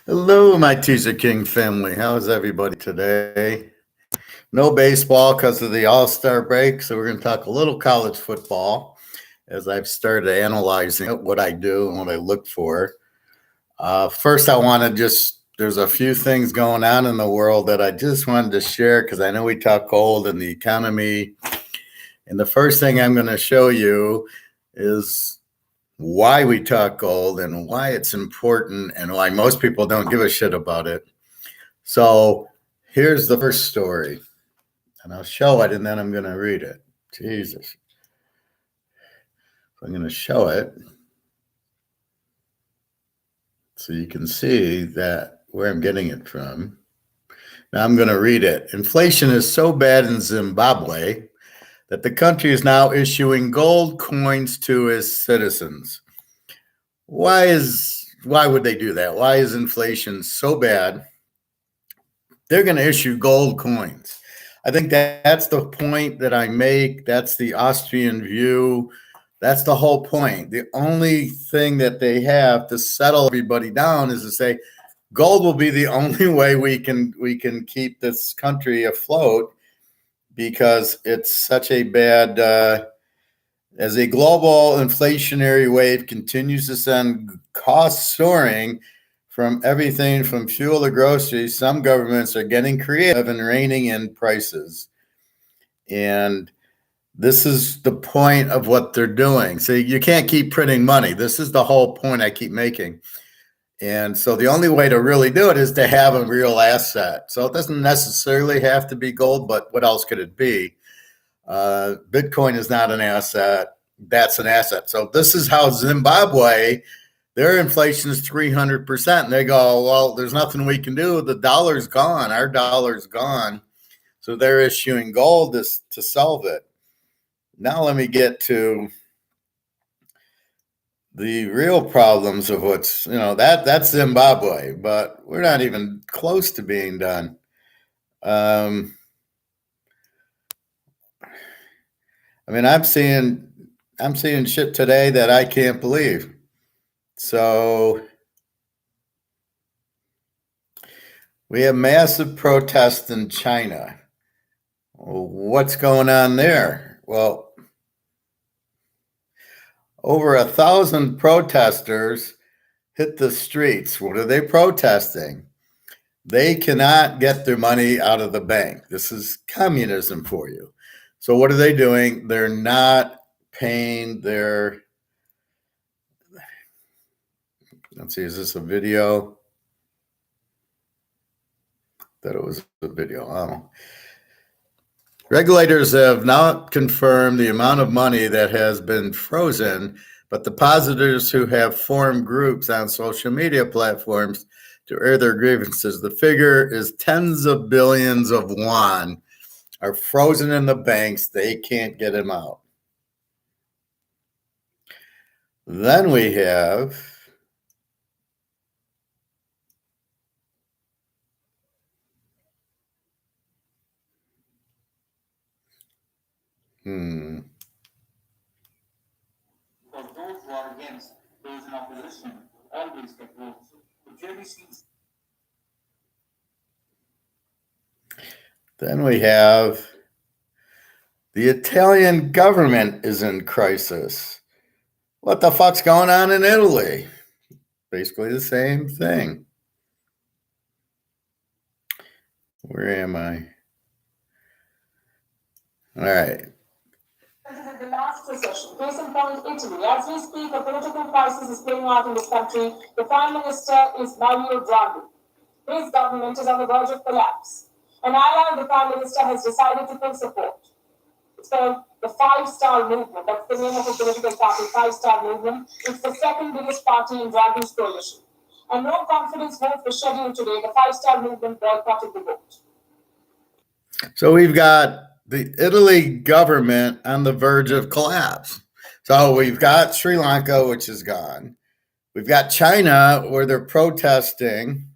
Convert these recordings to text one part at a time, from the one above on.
Hello, my Teaserking family. How is everybody today? No baseball because of the All-Star break, so we're going to talk a little college football as I've started analyzing what I do and what I look for. First, I want to there's a few things going on in the world that I just wanted to share because I know we talk gold and the economy. And the first thing I'm going to show you is why we talk gold and why it's important and why most people don't give a shit about it. So here's the first story, and I'll show it and then I'm going to read it. Jesus. So I'm going to show it so you can see that where I'm getting it from. Now I'm going to read it. Inflation is so bad in Zimbabwe that the country is now issuing gold coins to its citizens. Why would they do that? Why is inflation so bad? They're going to issue gold coins. I think that's the point that I make. That's the Austrian view. That's the whole point. The only thing that they have to settle everybody down is to say gold will be the only way we can keep this country afloat because it's such a bad as a global inflationary wave continues to send costs soaring from everything from fuel to groceries. Some governments are getting creative and reining in prices. And this is the point of what they're doing. So you can't keep printing money. This is the whole point I keep making. And so the only way to really do it is to have a real asset. So it doesn't necessarily have to be gold, but what else could it be? Bitcoin is not an asset. That's an asset. So this is how Zimbabwe, their inflation is 300%. And they go, well, there's nothing we can do. The dollar's gone. Our dollar's gone. So they're issuing gold to solve it. Now let me get to the real problems of that's Zimbabwe, but we're not even close to being done. I mean, I'm seeing shit today that I can't believe. So we have massive protests in China. What's going on there? Well, over 1,000 protesters hit the streets. What are they protesting? They cannot get their money out of the bank. This is communism for you. So what are they doing? They're not paying their... Let's see, is this a video? That it was a video. Oh. Regulators have not confirmed the amount of money that has been frozen, but depositors who have formed groups on social media platforms to air their grievances, the figure is tens of billions of won are frozen in the banks. They can't get them out. Then we have For those who are against, those in opposition always get votes. It really seems. Then we have the Italian government is in crisis. What the fuck's going on in Italy? Basically the same thing. Where am I? All right. The last recession. Case in point, Italy. As we speak, a political crisis is playing out in this country. The Prime Minister is Mario Draghi. His government is on the verge of collapse. And ally of the Prime Minister has decided to pull support. It's called the Five-Star Movement. That's the name of a political party, Five-Star Movement. It's the second biggest party in Draghi's coalition. And no confidence vote was scheduled today. The Five-Star Movement boycotted the vote. So we've got the Italy government on the verge of collapse. So we've got Sri Lanka, which is gone. We've got China, where they're protesting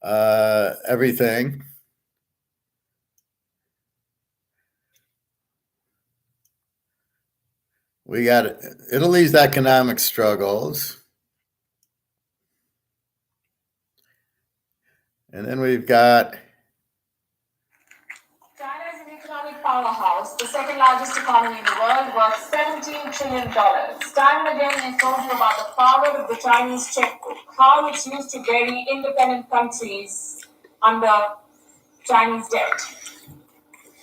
everything. We got Italy's economic struggles. And then we've got China is an economic powerhouse, the second largest economy in the world, worth $17 trillion. Time and again, we told you about the power of the Chinese checkbook, how it's used to bury independent countries under Chinese debt.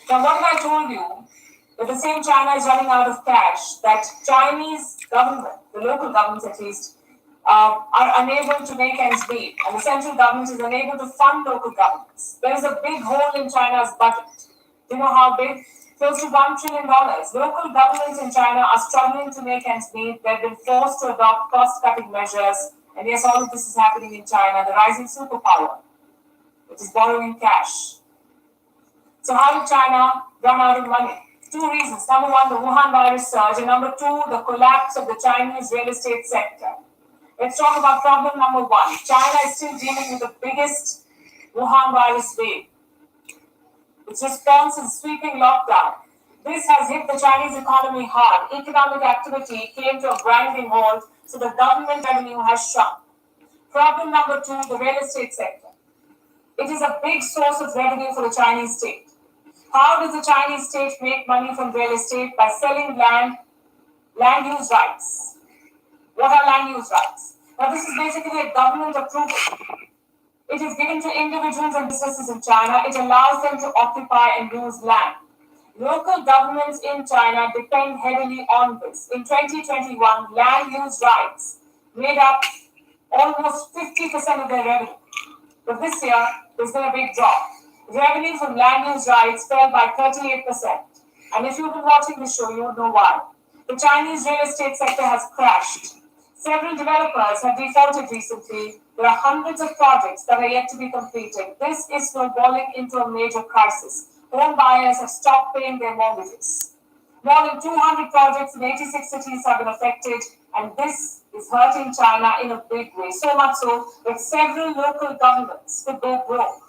Now, what have I told you? That the same China is running out of cash, that Chinese government, the local governments at least, are unable to make ends meet, and the central government is unable to fund local governments. There is a big hole in China's budget. Do you know how big? Close to $1 trillion. Local governments in China are struggling to make ends meet. They've been forced to adopt cost-cutting measures. And yes, all of this is happening in China, the rising superpower, which is borrowing cash. So how did China run out of money? Two reasons. Number one, the Wuhan virus surge. And number two, the collapse of the Chinese real estate sector. Let's talk about problem number one. China is still dealing with the biggest Wuhan virus wave. Its response is sweeping lockdown. This has hit the Chinese economy hard. Economic activity came to a grinding halt, so the government revenue has shrunk. Problem number two, the real estate sector. It is a big source of revenue for the Chinese state. How does the Chinese state make money from real estate? By selling land use rights. What are land use rights? Now, this is basically a government approval. It is given to individuals and businesses in China. It allows them to occupy and use land. Local governments in China depend heavily on this. In 2021, land use rights made up almost 50% of their revenue. But this year, there's been a big drop. Revenue from land use rights fell by 38%. And if you've been watching this show, you would know why. The Chinese real estate sector has crashed. Several developers have defaulted recently. There are hundreds of projects that are yet to be completed. This is snowballing into a major crisis. Home buyers have stopped paying their mortgages. More than 200 projects in 86 cities have been affected, and this is hurting China in a big way. So much so that several local governments could go broke.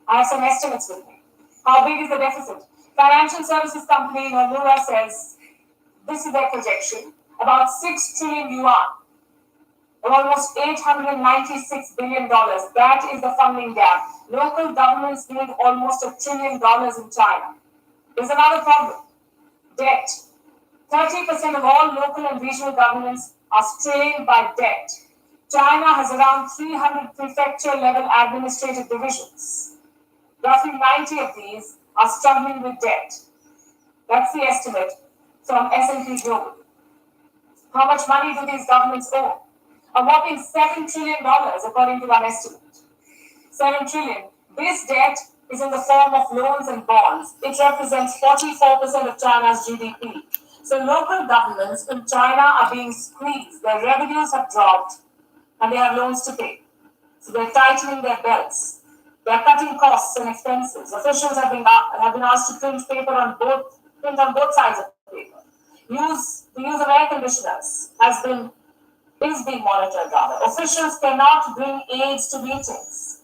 I have some estimates with me. How big is the deficit? Financial services company Nomura says this is their projection. About 6 trillion yuan, or almost $896 billion. That is the funding gap. Local governments need almost $1 trillion in China. There's another problem. Debt. 30% of all local and regional governments are strained by debt. China has around 300 prefecture-level administrative divisions. Roughly 90 of these are struggling with debt. That's the estimate from S&P Global. How much money do these governments owe? A whopping $7 trillion, according to one estimate. $7 trillion. This debt is in the form of loans and bonds. It represents 44% of China's GDP. So local governments in China are being squeezed. Their revenues have dropped and they have loans to pay. So they're tightening their belts. They're cutting costs and expenses. Officials have been asked to print on both sides of the paper. The use of air conditioners is being monitored rather. Officials cannot bring aides to meetings.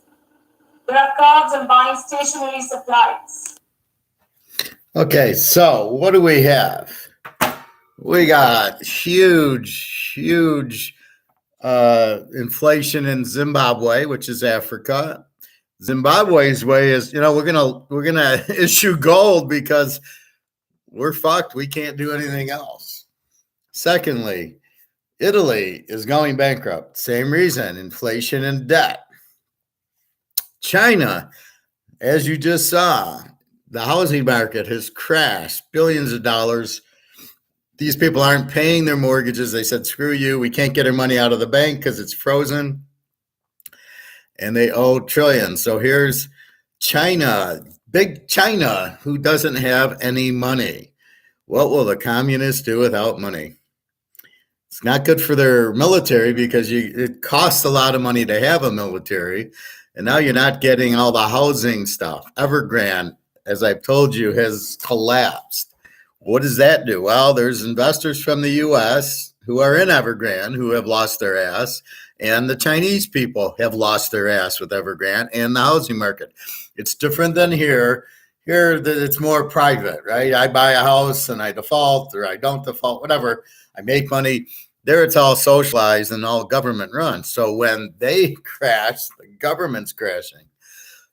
There are curbs on buying stationery supplies. Okay, so what do we have? We got huge inflation in Zimbabwe, which is Africa. Zimbabwe's way is, we're gonna issue gold because we're fucked. We can't do anything else. Secondly, Italy is going bankrupt. Same reason, inflation and debt. China, as you just saw, the housing market has crashed, billions of dollars. These people aren't paying their mortgages. They said, screw you. We can't get our money out of the bank because it's frozen. And they owe trillions. So here's China, big China, who doesn't have any money. What will the communists do without money? It's not good for their military because it costs a lot of money to have a military. And now you're not getting all the housing stuff. Evergrande, as I've told you, has collapsed. What does that do? Well, there's investors from the U.S. who are in Evergrande who have lost their ass. And the Chinese people have lost their ass with Evergrande and the housing market. It's different than here. Here, it's more private, right? I buy a house and I default or I don't default, whatever. I make money. There it's all socialized and all government run. So when they crash, the government's crashing.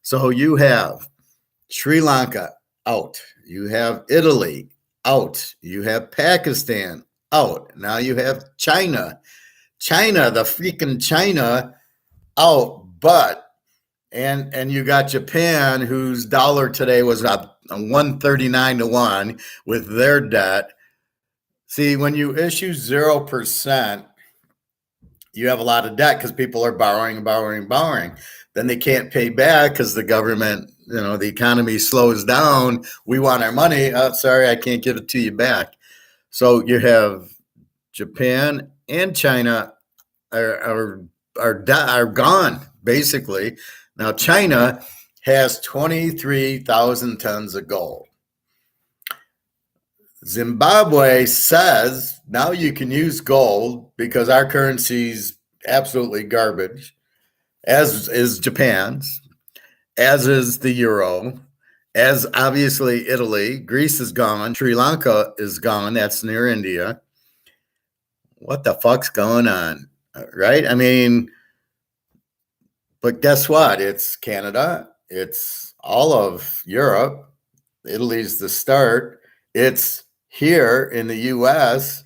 So you have Sri Lanka out. You have Italy out. You have Pakistan out. Now you have China. The freaking China out. But and you got Japan, whose dollar today was up 139 to 1 with their debt. See, when you issue 0%, you have a lot of debt because people are borrowing. Then they can't pay back because the government, the economy slows down. We want our money. Oh, sorry, I can't give it to you back. So you have Japan and China are gone, basically. Now, China has 23,000 tons of gold. Zimbabwe says now you can use gold because our currency's absolutely garbage, as is Japan's, as is the euro, as obviously Italy. Greece is gone. Sri Lanka is gone. That's near India. What the fuck's going on? Right? I mean, but guess what? It's Canada. It's all of Europe. Italy's the start. It's here in the U.S.,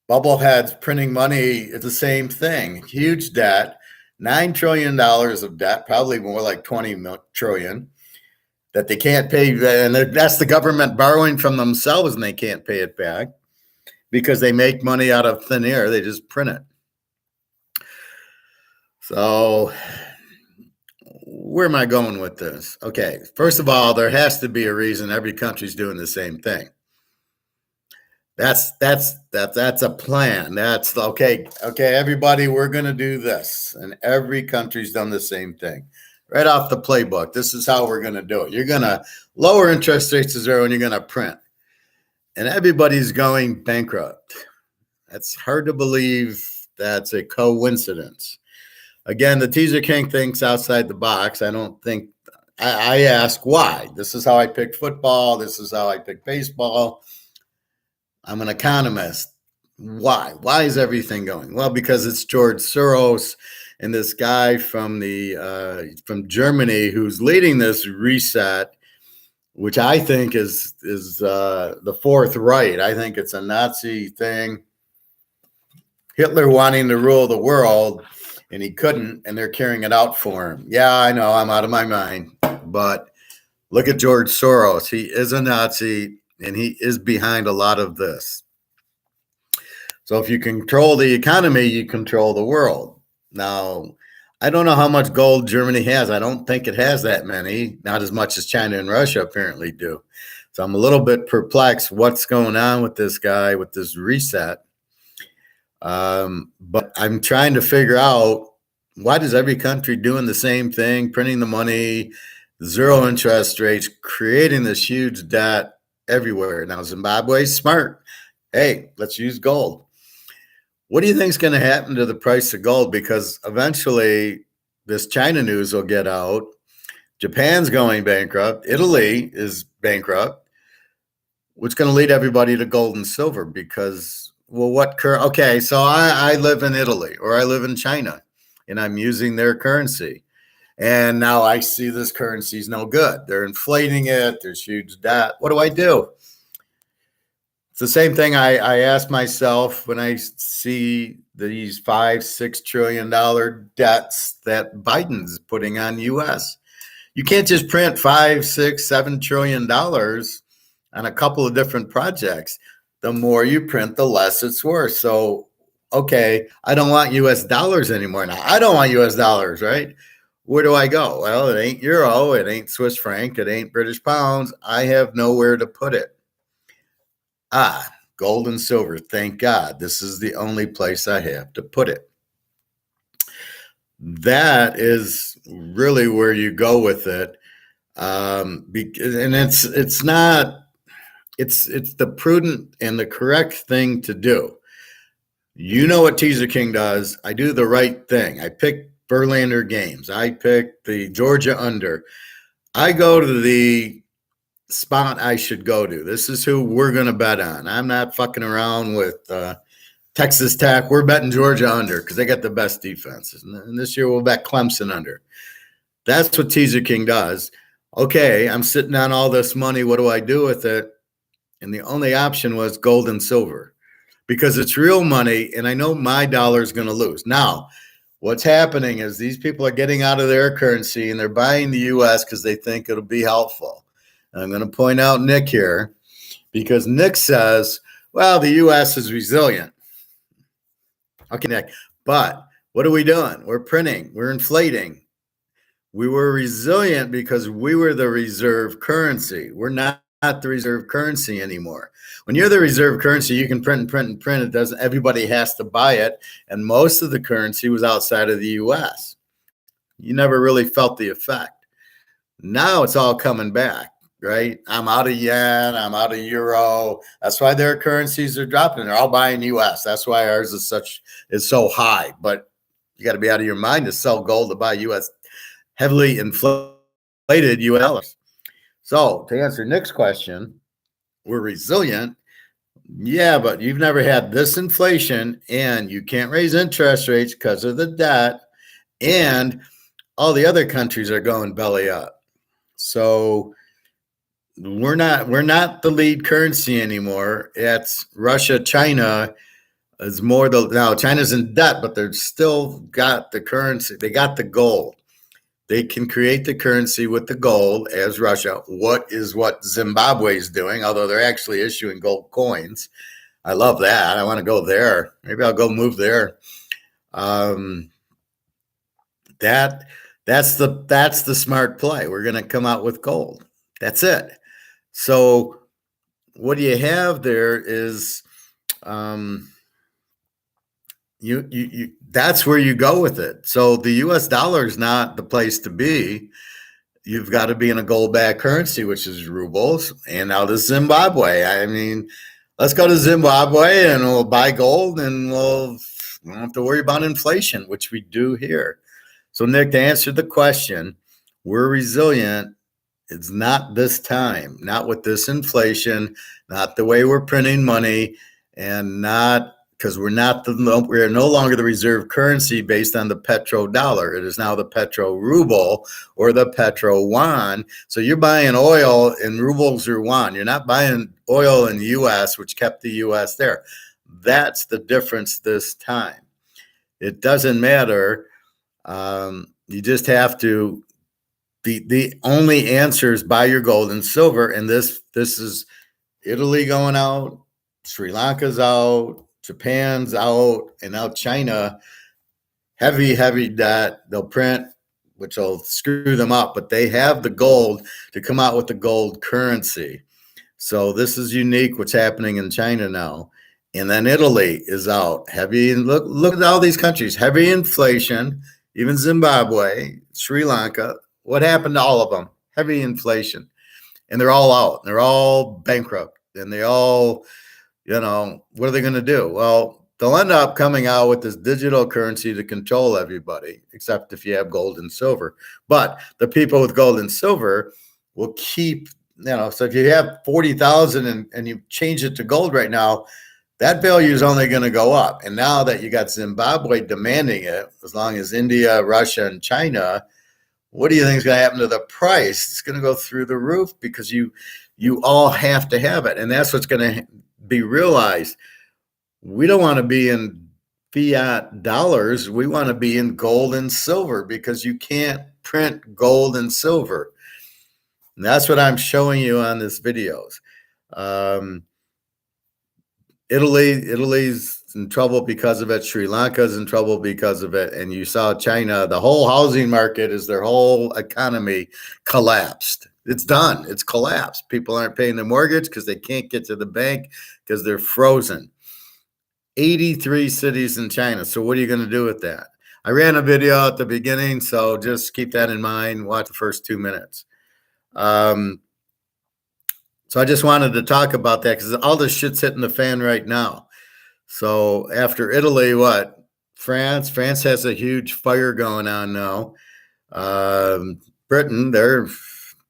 bubbleheads printing money is the same thing. Huge debt, $9 trillion of debt, probably more like 20 trillion that they can't pay. And that's the government borrowing from themselves and they can't pay it back because they make money out of thin air. They just print it. So where am I going with this? Okay, first of all, there has to be a reason every country's doing the same thing. That's a plan. That's okay, everybody, we're going to do this. And every country's done the same thing. Right off the playbook, this is how we're going to do it. You're going to lower interest rates to zero and you're going to print. And everybody's going bankrupt. That's hard to believe that's a coincidence. Again, the Teaser King thinks outside the box. I don't think, I ask why. This is how I picked football. This is how I picked baseball. I'm an economist. Why? Why is everything going? Well, because it's George Soros and this guy from Germany who's leading this reset, which I think is the Fourth Reich. I think it's a Nazi thing. Hitler wanting to rule the world, and he couldn't, and they're carrying it out for him. Yeah, I know, I'm out of my mind. But look at George Soros. He is a Nazi, and he is behind a lot of this. So if you control the economy, you control the world. Now, I don't know how much gold Germany has. I don't think it has that many, not as much as China and Russia apparently do. So I'm a little bit perplexed what's going on with this guy, with this reset. But I'm trying to figure out, why does every country doing the same thing, printing the money, zero interest rates, creating this huge debt everywhere? Now, Zimbabwe's smart. Hey, let's use gold. What do you think is going to happen to the price of gold? Because eventually this China news will get out. Japan's going bankrupt. Italy is bankrupt, which is going to lead everybody to gold and silver because, well, okay, so I live in Italy or I live in China and I'm using their currency. And now I see this currency is no good. They're inflating it. There's huge debt. What do I do? It's the same thing I ask myself when I see these $5-6 trillion debts that Biden's putting on U.S. You can't just print $5-6-7 trillion on a couple of different projects. The more you print, the less it's worth. So, okay, I don't want U.S. dollars anymore now. I don't want U.S. dollars, right? Where do I go? Well, it ain't euro, it ain't Swiss franc, it ain't British pounds. I have nowhere to put it. Gold and silver. Thank God. This is the only place I have to put it. That is really where you go with it. And it's the prudent and the correct thing to do. You know what Teaser King does. I do the right thing. I pick Verlander games. I pick the Georgia under. I go to the spot I should go to. This is who we're going to bet on. I'm not fucking around with Texas Tech, we're betting Georgia under because they got the best defenses. And this year we'll bet Clemson under. That's what Teaser King does. Okay, I'm sitting on all this money. What do I do with it? And the only option was gold and silver because it's real money. And I know my dollar is going to lose. Now, what's happening is these people are getting out of their currency and they're buying the U.S. because they think it'll be helpful. And I'm going to point out Nick here because Nick says, well, the U.S. is resilient. Okay, Nick, but what are we doing? We're printing, we're inflating. We were resilient because we were the reserve currency. We're not the reserve currency anymore. When you're the reserve currency, you can print and print and print. It doesn't, everybody has to buy it. And most of the currency was outside of the US. You never really felt the effect. Now it's all coming back, right? I'm out of yen, I'm out of euro. That's why their currencies are dropping. They're all buying US. That's why ours is so high. But you got to be out of your mind to sell gold to buy US heavily inflated US dollars. So to answer Nick's question, we're resilient. Yeah, but you've never had this inflation and you can't raise interest rates because of the debt. And all the other countries are going belly up. So we're not the lead currency anymore. It's Russia, China is more now China's in debt, but they're still got the currency. They got the gold. They can create the currency with the gold as Russia. What Zimbabwe is doing, although they're actually issuing gold coins. I love that. I want to go there. Maybe I'll go move there. That's the smart play. We're going to come out with gold. That's it. So what you have there is that's where you go with it. So the US dollar is not the place to be. You've got to be in a gold-backed currency, which is rubles. And now to Zimbabwe. I mean, let's go to Zimbabwe and we'll buy gold and we don't have to worry about inflation, which we do here. So Nick, to answer the question, we're resilient. It's not this time, not with this inflation, not the way we're printing money, and not because we're no longer the reserve currency based on the petrodollar. It is now the petro ruble or the petro yuan. So you're buying oil in rubles or yuan. You're not buying oil in the U.S., which kept the U.S. there. That's the difference this time. It doesn't matter. You just have to. The only answer is buy your gold and silver, and this is Italy going out, Sri Lanka's out, Japan's out, and now China, heavy debt. They'll print, which will screw them up, but they have the gold to come out with the gold currency. So this is unique what's happening in China now. And then Italy is out, heavy. And look at all these countries, heavy inflation, even Zimbabwe, Sri Lanka. What happened to all of them? Heavy inflation. And they're all out. They're all bankrupt. And they all, what are they going to do? Well, they'll end up coming out with this digital currency to control everybody, except if you have gold and silver. But the people with gold and silver will keep, so if you have 40,000 and you change it to gold right now, that value is only going to go up. And now that you got Zimbabwe demanding it, as long as India, Russia, and China, what do you think is going to happen to the price? It's going to go through the roof because you all have to have it. And that's what's going to be realized. We don't want to be in fiat dollars. We want to be in gold and silver because you can't print gold and silver. And that's what I'm showing you on this videos. Italy's in trouble because of it. Sri Lanka's in trouble because of it. And you saw China, the whole housing market is their whole economy collapsed. It's done. It's collapsed. People aren't paying their mortgage because they can't get to the bank because they're frozen. 83 cities in China. So what are you going to do with that? I ran a video at the beginning, so just keep that in mind. Watch the first 2 minutes. So I just wanted to talk about that because all this shit's hitting the fan right now. So after Italy, France has a huge fire going on now. Britain, they're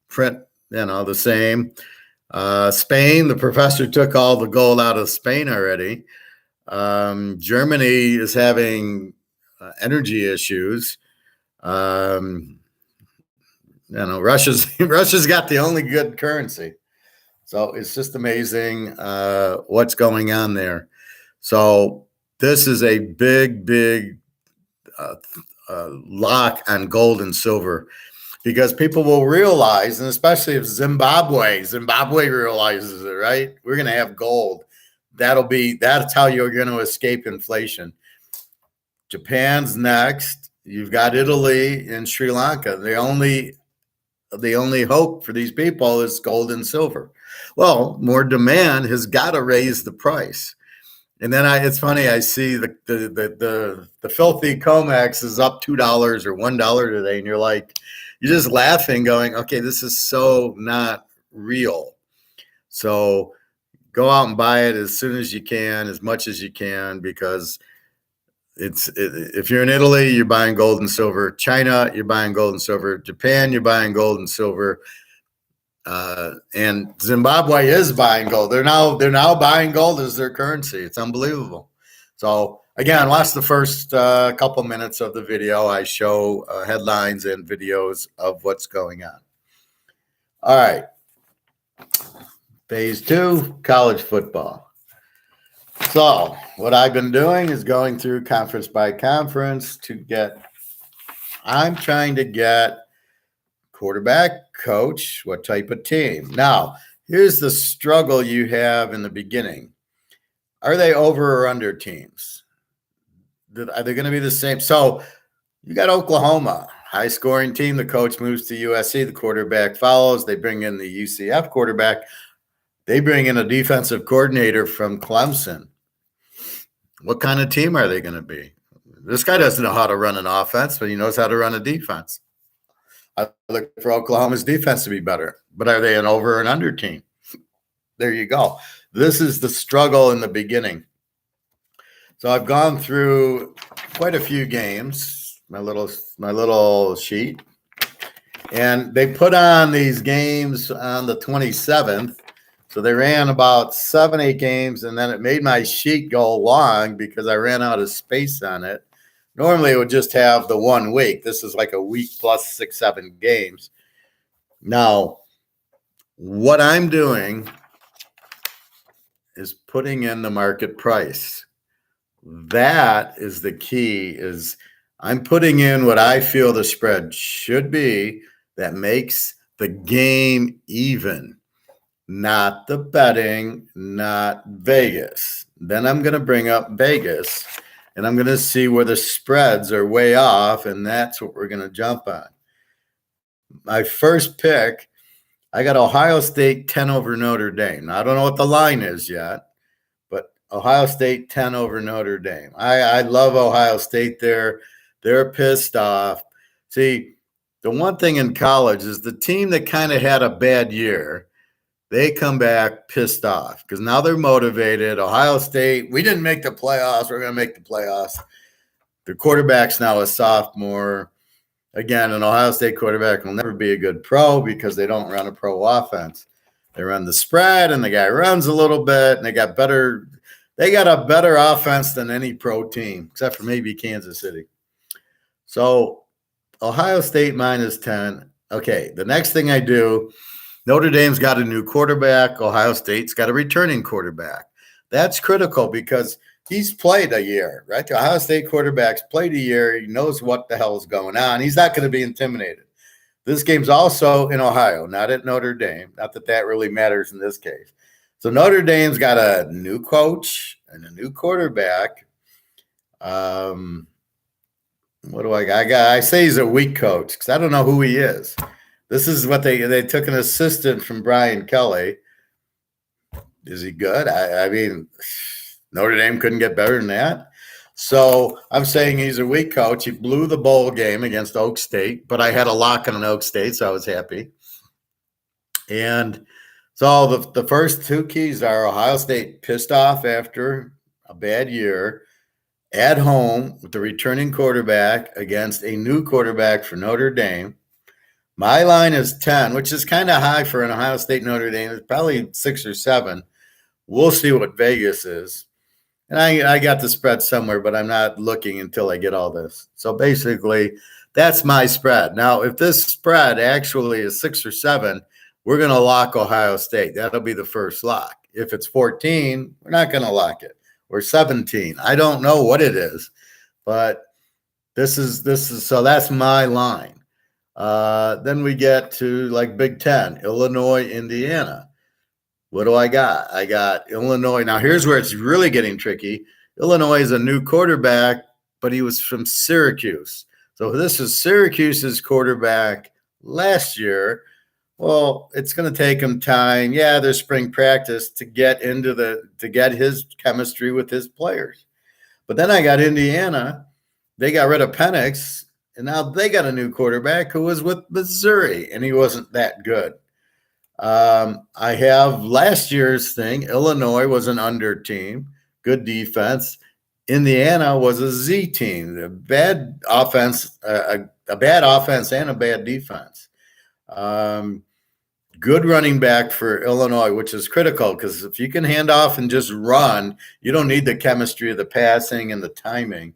print, the same. Spain, the professor took all the gold out of Spain already. Germany is having energy issues. Russia's got the only good currency. So it's just amazing what's going on there. So this is a big lock on gold and silver, because people will realize, and especially if Zimbabwe realizes it, right? We're going to have gold. That's how you're going to escape inflation. Japan's next. You've got Italy and Sri Lanka. The only hope for these people is gold and silver. Well, more demand has got to raise the price. And then it's funny, I see the filthy Comex is up $2 or $1 today, and you're just laughing, going, okay, this is so not real. So go out and buy it as soon as you can, as much as you can, because if you're in Italy, you're buying gold and silver. China, you're buying gold and silver. Japan, you're buying gold and silver. And Zimbabwe is buying gold. They're now buying gold as their currency. It's unbelievable. So again, watch the first couple minutes of the video. I show headlines and videos of what's going on. All right. Phase 2, college football. So what I've been doing is going through conference by conference I'm trying to get quarterback, coach, what type of team. Now, here's the struggle you have in the beginning. Are they over or under teams? Are they going to be the same? So you got Oklahoma, high scoring team. The coach moves to USC. The quarterback follows. They bring in the UCF quarterback. They bring in a defensive coordinator from Clemson. What kind of team are they going to be? This guy doesn't know how to run an offense, but he knows how to run a defense. I look for Oklahoma's defense to be better, but are they an over and under team? There you go. This is the struggle in the beginning. So I've gone through quite a few games, my little sheet, and they put on these games on the 27th. So they ran about 7-8 games, and then it made my sheet go long because I ran out of space on it. Normally, it would just have the 1 week. This is like a week plus 6-7 games. Now, what I'm doing is putting in the market price. That is the key, is I'm putting in what I feel the spread should be that makes the game even. Not the betting, not Vegas. Then I'm going to bring up Vegas, and I'm going to see where the spreads are way off, and that's what we're going to jump on. My first pick, I got Ohio State 10 over Notre Dame. Now, I don't know what the line is yet, but Ohio State 10 over Notre Dame. I love Ohio State there. They're pissed off. See, the one thing in college is the team that kind of had a bad year, they come back pissed off because now they're motivated. Ohio State, we didn't make the playoffs. We're going to make the playoffs. The quarterback's now a sophomore. Again, an Ohio State quarterback will never be a good pro because they don't run a pro offense. They run the spread, and the guy runs a little bit, and they got a better offense than any pro team, except for maybe Kansas City. So Ohio State minus 10. Okay, the next thing I do, Notre Dame's got a new quarterback. Ohio State's got a returning quarterback. That's critical because he's played a year, right? The Ohio State quarterback's played a year. He knows what the hell is going on. He's not going to be intimidated. This game's also in Ohio, not at Notre Dame. Not that that really matters in this case. So Notre Dame's got a new coach and a new quarterback. What do I got? I say he's a weak coach because I don't know who he is. This is what they took an assistant from Brian Kelly. Is he good? I mean, Notre Dame couldn't get better than that. So I'm saying he's a weak coach. He blew the bowl game against Oak State, but I had a lock on Oak State, so I was happy. And so the first two keys are Ohio State pissed off after a bad year, at home with the returning quarterback against a new quarterback for Notre Dame. My line is 10, which is kind of high for an Ohio State Notre Dame. It's probably 6 or 7. We'll see what Vegas is. And I got the spread somewhere, but I'm not looking until I get all this. So basically, that's my spread. Now, if this spread actually is 6 or 7, we're going to lock Ohio State. That'll be the first lock. If it's 14, we're not going to lock it. Or 17. I don't know what it is, but this is so that's my line. Then we get to like Big Ten, Illinois, Indiana. What do I got? I got Illinois. Now, here's where it's really getting tricky. Illinois is a new quarterback, but he was from Syracuse. So this is Syracuse's quarterback last year. Well, it's going to take him time. Yeah, there's spring practice to get his chemistry with his players. But then I got Indiana. They got rid of Penix, and now they got a new quarterback who was with Missouri, and he wasn't that good. I have last year's thing. Illinois was an under team, good defense. Indiana was a Z team, a bad offense, and a bad defense. Good running back for Illinois, which is critical because if you can hand off and just run, you don't need the chemistry of the passing and the timing.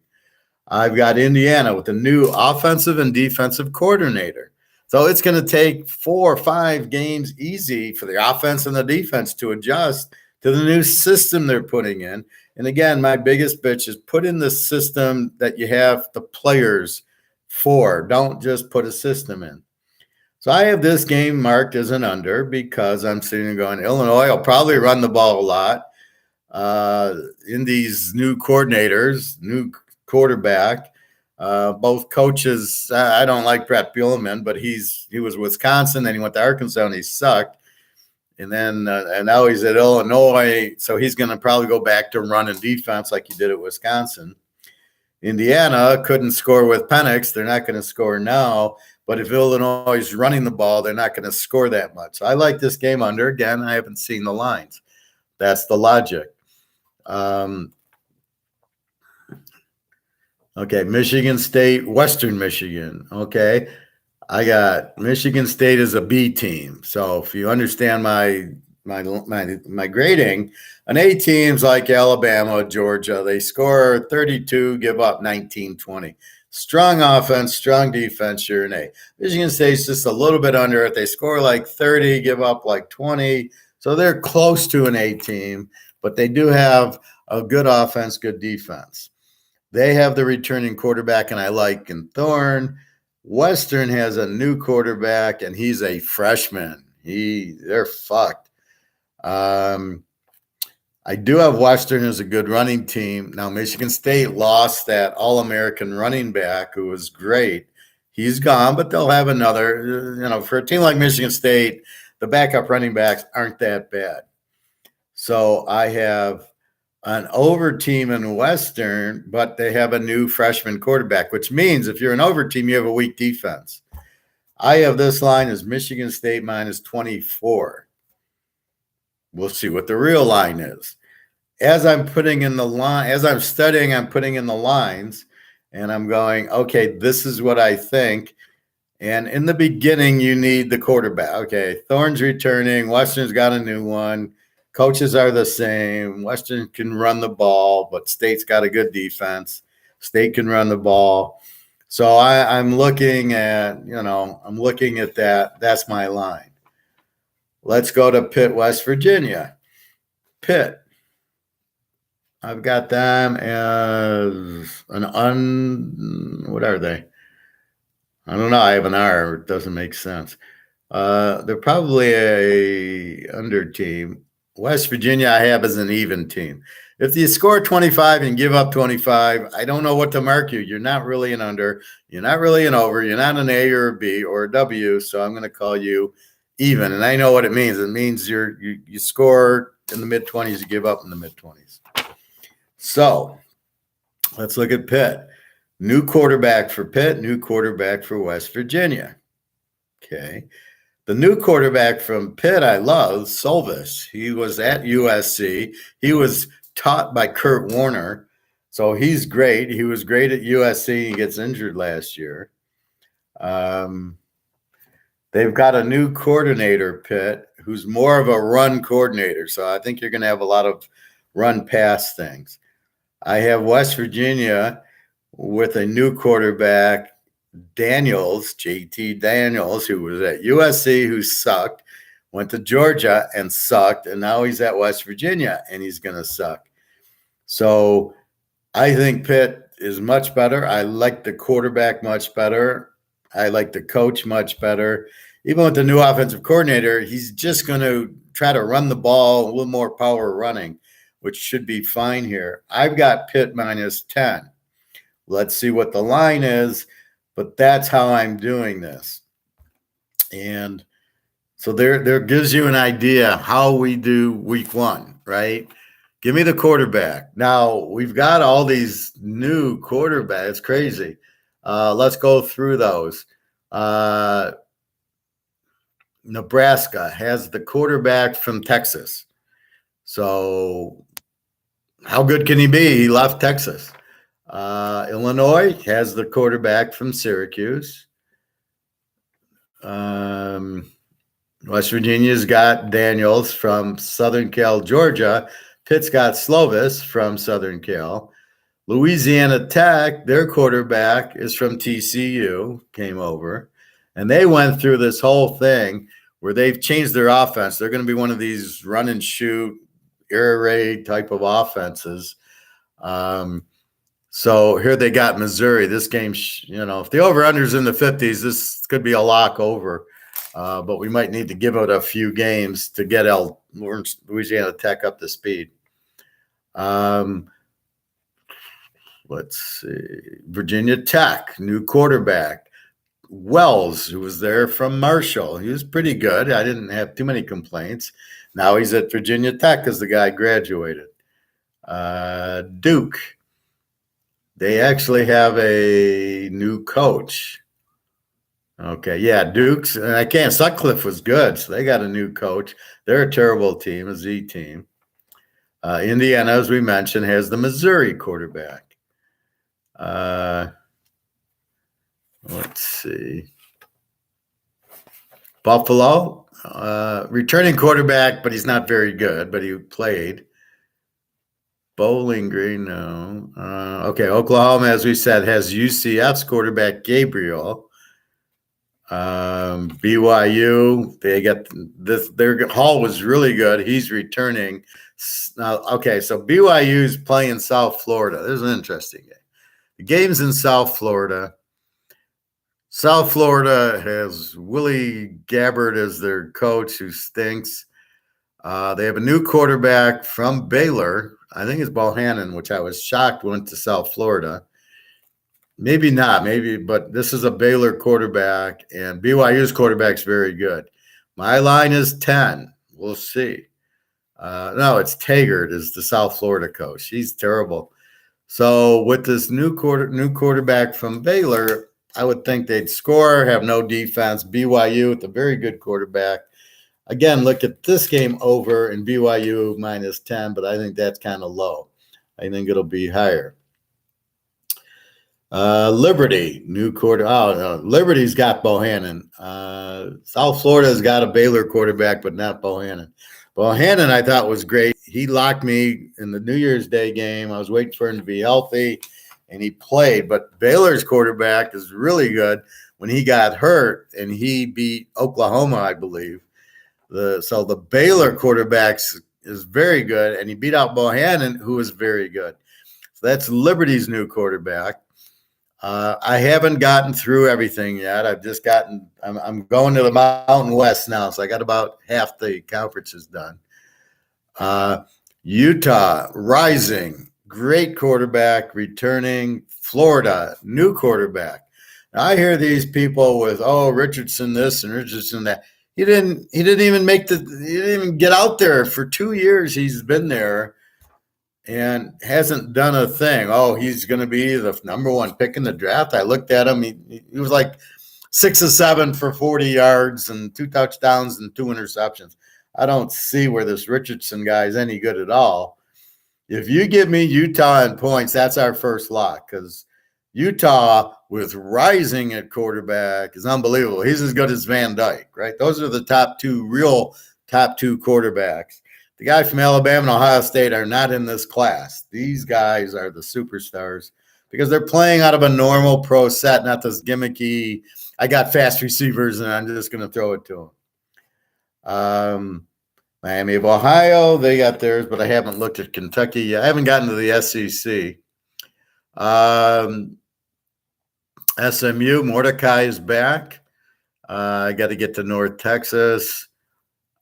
I've got Indiana with a new offensive and defensive coordinator. So it's going to take 4 or 5 games easy for the offense and the defense to adjust to the new system they're putting in. And again, my biggest bitch is put in the system that you have the players for. Don't just put a system in. So I have this game marked as an under because I'm sitting there going, Illinois will probably run the ball a lot. In these new coordinators, new quarterback, both coaches. I don't like Brett Bielema, but he was Wisconsin, then he went to Arkansas and he sucked. And then and now he's at Illinois, so he's going to probably go back to running defense like he did at Wisconsin. Indiana couldn't score with Penix. They're not going to score now. But if Illinois is running the ball, they're not going to score that much. So I like this game under. Again, I haven't seen the lines. That's the logic. Okay, Michigan State, Western Michigan. Okay, I got Michigan State as a B team. So if you understand my grading, an A team's like Alabama, Georgia. They score 32, give up 19, 20. Strong offense, strong defense, you're an A. Michigan State's just a little bit under it. They score like 30, give up like 20. So they're close to an A team, but they do have a good offense, good defense. They have the returning quarterback, and I like in Thorne. Western has a new quarterback, and he's a freshman. They're fucked. I do have Western as a good running team. Now, Michigan State lost that All-American running back who was great. He's gone, but they'll have another. For a team like Michigan State, the backup running backs aren't that bad. So I have an over team in Western, but they have a new freshman quarterback, which means if you're an over team, you have a weak defense. I have this line as Michigan State minus 24. We'll see what the real line is. As I'm putting in the line, as I'm studying, I'm putting in the lines, and I'm going, okay, this is what I think. And in the beginning, you need the quarterback. Okay, Thorne's returning. Western's got a new one. Coaches are the same. Western can run the ball, but State's got a good defense. State can run the ball. So I'm looking at, I'm looking at that. That's my line. Let's go to Pitt, West Virginia. Pitt. I've got them as what are they? I don't know. I have an R. It doesn't make sense. They're probably a under team. West Virginia I have as an even team. If you score 25 and give up 25, I don't know what to mark you. You're not really an under. You're not really an over. You're not an A or a B or a W. So I'm going to call you even. And I know what it means. It means you score in the mid-20s, you give up in the mid-20s. So let's look at Pitt. New quarterback for Pitt, new quarterback for West Virginia. Okay. The new quarterback from Pitt I love, Solvis. He was at USC. He was taught by Kurt Warner. So he's great. He was great at USC. He gets injured last year. They've got a new coordinator, Pitt, who's more of a run coordinator. So I think you're going to have a lot of run pass things. I have West Virginia with a new quarterback, Daniels, JT Daniels, who was at USC, who sucked, went to Georgia and sucked, and now he's at West Virginia and he's going to suck. So I think Pitt is much better. I like the quarterback much better. I like the coach much better. Even with the new offensive coordinator, he's just going to try to run the ball, a little more power running, which should be fine here. I've got Pitt minus 10. Let's see what the line is, but that's how I'm doing this. And so there gives you an idea how we do week one, right? Give me the quarterback. Now, we've got all these new quarterbacks. It's crazy. Let's go through those. Nebraska has the quarterback from Texas. So how good can he be? He left Texas. Illinois has the quarterback from Syracuse. West Virginia's got Daniels from Southern Cal, Georgia. Pitt's got Slovis from Southern Cal. Louisiana Tech, their quarterback is from TCU, came over. And they went through this whole thing where they've changed their offense. They're going to be one of these run and shoot, air raid type of offenses. So here they got Missouri. This game, if the over-under's in the 50s, this could be a lock over. But we might need to give it a few games to get Louisiana Tech up to speed. Let's see. Virginia Tech, new quarterback. Wells, who was there from Marshall. He was pretty good. I didn't have too many complaints. Now he's at Virginia Tech because the guy graduated. Duke. They actually have a new coach. Okay, yeah, Duke's. And I can't. Sutcliffe was good, so they got a new coach. They're a terrible team, a Z team. Indiana, as we mentioned, has the Missouri quarterback. Let's see. Buffalo, returning quarterback, but he's not very good, but he played. Bowling Green, no. Okay, Oklahoma, as we said, has UCF's quarterback, Gabriel. BYU, they got this. Their Hall was really good. He's returning. Okay, so BYU's playing South Florida. This is an interesting game. The game's in South Florida. South Florida has Willie Gabbard as their coach, who stinks. They have a new quarterback from Baylor. I think it's Bohannon, which I was shocked went to South Florida. Maybe not, but this is a Baylor quarterback, and BYU's quarterback's very good. My line is 10. We'll see. No, it's Taggart is the South Florida coach. He's terrible. So with this new quarterback from Baylor, I would think they'd score, have no defense. BYU with a very good quarterback. Again, look at this game over and BYU minus 10, but I think that's kind of low. I think it'll be higher. Liberty, new quarter. Oh, no, Liberty's got Bohannon. South Florida's got a Baylor quarterback, but not Bohannon. Bohannon, I thought, was great. He locked me in the New Year's Day game. I was waiting for him to be healthy, and he played. But Baylor's quarterback is really good. When he got hurt, and he beat Oklahoma, I believe. So the Baylor quarterback is very good, and he beat out Bohannon, who is very good. So that's Liberty's new quarterback. I haven't gotten through everything yet. I'm going to the Mountain West now, so I got about half the conferences done. Utah, rising, great quarterback, returning. Florida, new quarterback. Now, I hear these people with, Richardson this and Richardson that. He didn't even get out there for 2 years. He's been there and hasn't done a thing. He's going to be the number one pick in the draft. I looked at him. He was like 6 of 7 for 40 yards and 2 touchdowns and 2 interceptions. I don't see where this Richardson guy is any good at all. If you give me Utah in points, that's our first lock, because Utah with rising at quarterback is unbelievable. He's as good as Van Dyke, right? Those are the top two quarterbacks. the guy from Alabama and Ohio State are not in this class. These guys are the superstars because they're playing out of a normal pro set, not this gimmicky, I got fast receivers and I'm just going to throw it to them. Miami of Ohio, they got theirs, but I haven't looked at Kentucky yet. I haven't gotten to the SEC. SMU, Mordecai is back. I got to get to North Texas.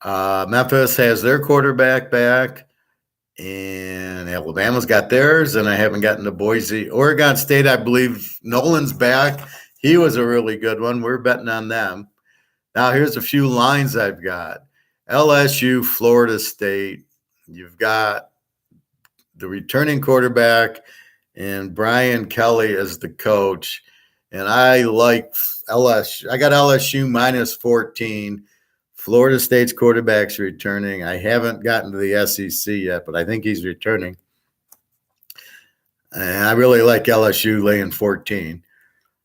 Memphis has their quarterback back, and Alabama's got theirs, and I haven't gotten to Boise. Oregon State, I believe Nolan's back. He was a really good one. We're betting on them. Now, here's a few lines I've got. LSU, Florida State. You've got the returning quarterback and Brian Kelly as the coach. And I like LSU. I got LSU minus 14. Florida State's quarterback's returning. I haven't gotten to the SEC yet, but I think he's returning. And I really like LSU laying 14.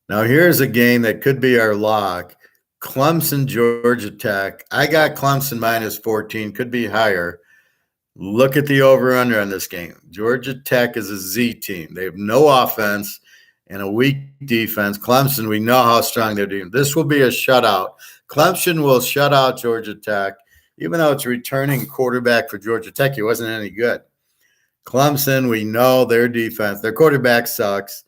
Now, here's a game that could be our lock. Clemson, Georgia Tech. I got Clemson minus 14. Could be higher. Look at the over-under on this game. Georgia Tech is a Z team. They have no offense and a weak defense. Clemson, we know how strong they're doing. This will be a shutout. Clemson will shut out Georgia Tech, even though it's a returning quarterback for Georgia Tech. He wasn't any good. Clemson, we know their defense. Their quarterback sucks.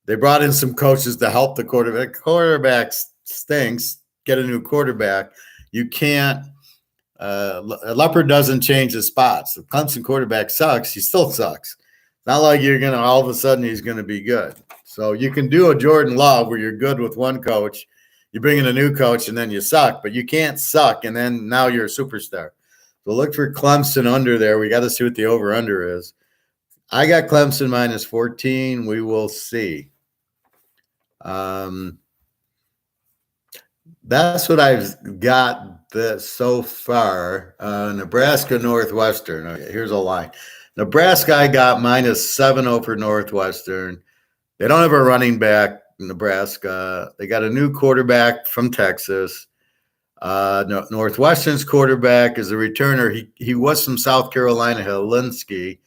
They brought in some coaches to help the quarterback. Quarterback stinks. Get a new quarterback. You can't. A leopard doesn't change his spots. The Clemson quarterback sucks. He still sucks. It's not like you're going to all of a sudden he's going to be good. So you can do a Jordan Love where you're good with one coach. You bring in a new coach and then you suck. But you can't suck and then now you're a superstar. So look for Clemson under there. We got to see what the over-under is. I got Clemson minus 14. We will see. That's what I've got so far. Nebraska, Northwestern. Okay, here's a line. Nebraska, I got minus 7 over Northwestern. They don't have a running back, Nebraska. They got a new quarterback from Texas. Northwestern's quarterback is a returner. He was from South Carolina, Helinski.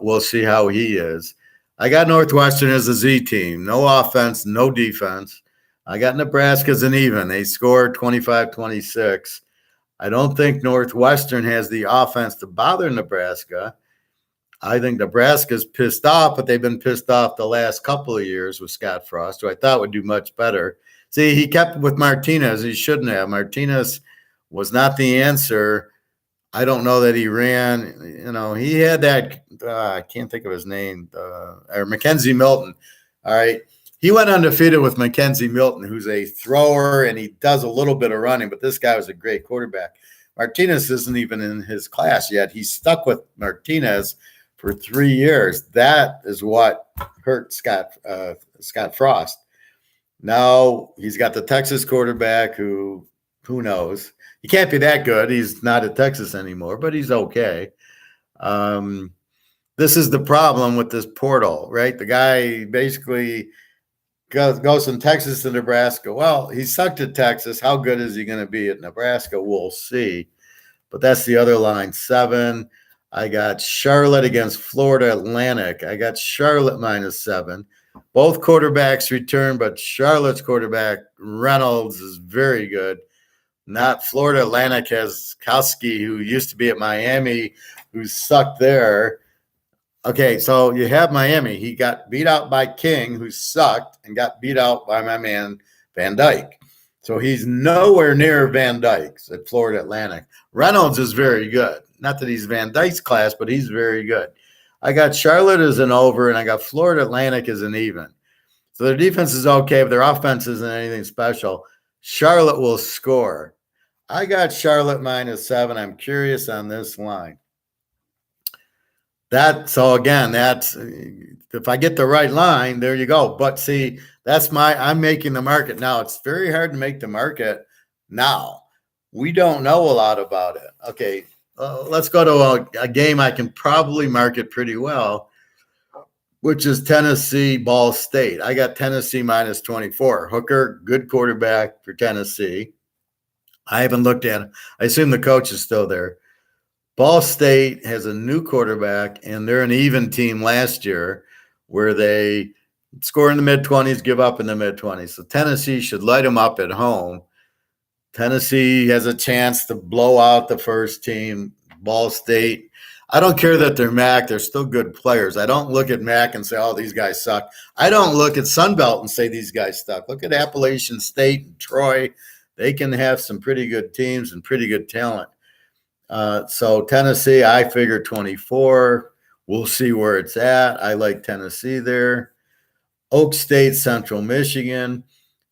We'll see how he is. I got Northwestern as a Z team. No offense, no defense. I got Nebraska as an even. They scored 25-26. I don't think Northwestern has the offense to bother Nebraska. I think Nebraska's pissed off, but they've been pissed off the last couple of years with Scott Frost, who I thought would do much better. See, he kept with Martinez. He shouldn't have. Martinez was not the answer. I don't know that he ran. He had that I can't think of his name, or Mackenzie Milton. All right. He went undefeated with Mackenzie Milton, who's a thrower, and he does a little bit of running, but this guy was a great quarterback. Martinez isn't even in his class yet. He's stuck with Martinez for 3 years. That is what hurt Scott Frost. Now he's got the Texas quarterback who knows. He can't be that good. He's not at Texas anymore, but he's okay. This is the problem with this portal, right? The guy basically goes from Texas to Nebraska. Well, he sucked at Texas. How good is he going to be at Nebraska? We'll see. But that's the other line, 7. I got Charlotte against Florida Atlantic. I got Charlotte minus 7. Both quarterbacks return, but Charlotte's quarterback, Reynolds, is very good. Not Florida Atlantic has Kowski, who used to be at Miami, who sucked there. Okay, so you have Miami. He got beat out by King, who sucked, and got beat out by my man Van Dyke. So he's nowhere near Van Dyke's at Florida Atlantic. Reynolds is very good. Not that he's Van Dyke's class, but he's very good. I got Charlotte as an over, and I got Florida Atlantic as an even. So their defense is okay, but their offense isn't anything special. Charlotte will score. I got Charlotte minus 7. I'm curious on this line. That's if I get the right line, there you go. But see, I'm making the market now. It's very hard to make the market now. We don't know a lot about it. Okay, let's go to a game I can probably market pretty well, which is Tennessee, Ball State. I got Tennessee minus 24. Hooker, good quarterback for Tennessee. I haven't looked at him. I assume the coach is still there. Ball State has a new quarterback, and they're an even team last year where they score in the mid-20s, give up in the mid-20s. So Tennessee should light them up at home. Tennessee has a chance to blow out the first team. Ball State, I don't care that they're MAC. They're still good players. I don't look at MAC and say, oh, these guys suck. I don't look at Sunbelt and say these guys suck. Look at Appalachian State and Troy. They can have some pretty good teams and pretty good talent. So Tennessee, I figure 24. We'll see where it's at. I like Tennessee there. Oak State, Central Michigan.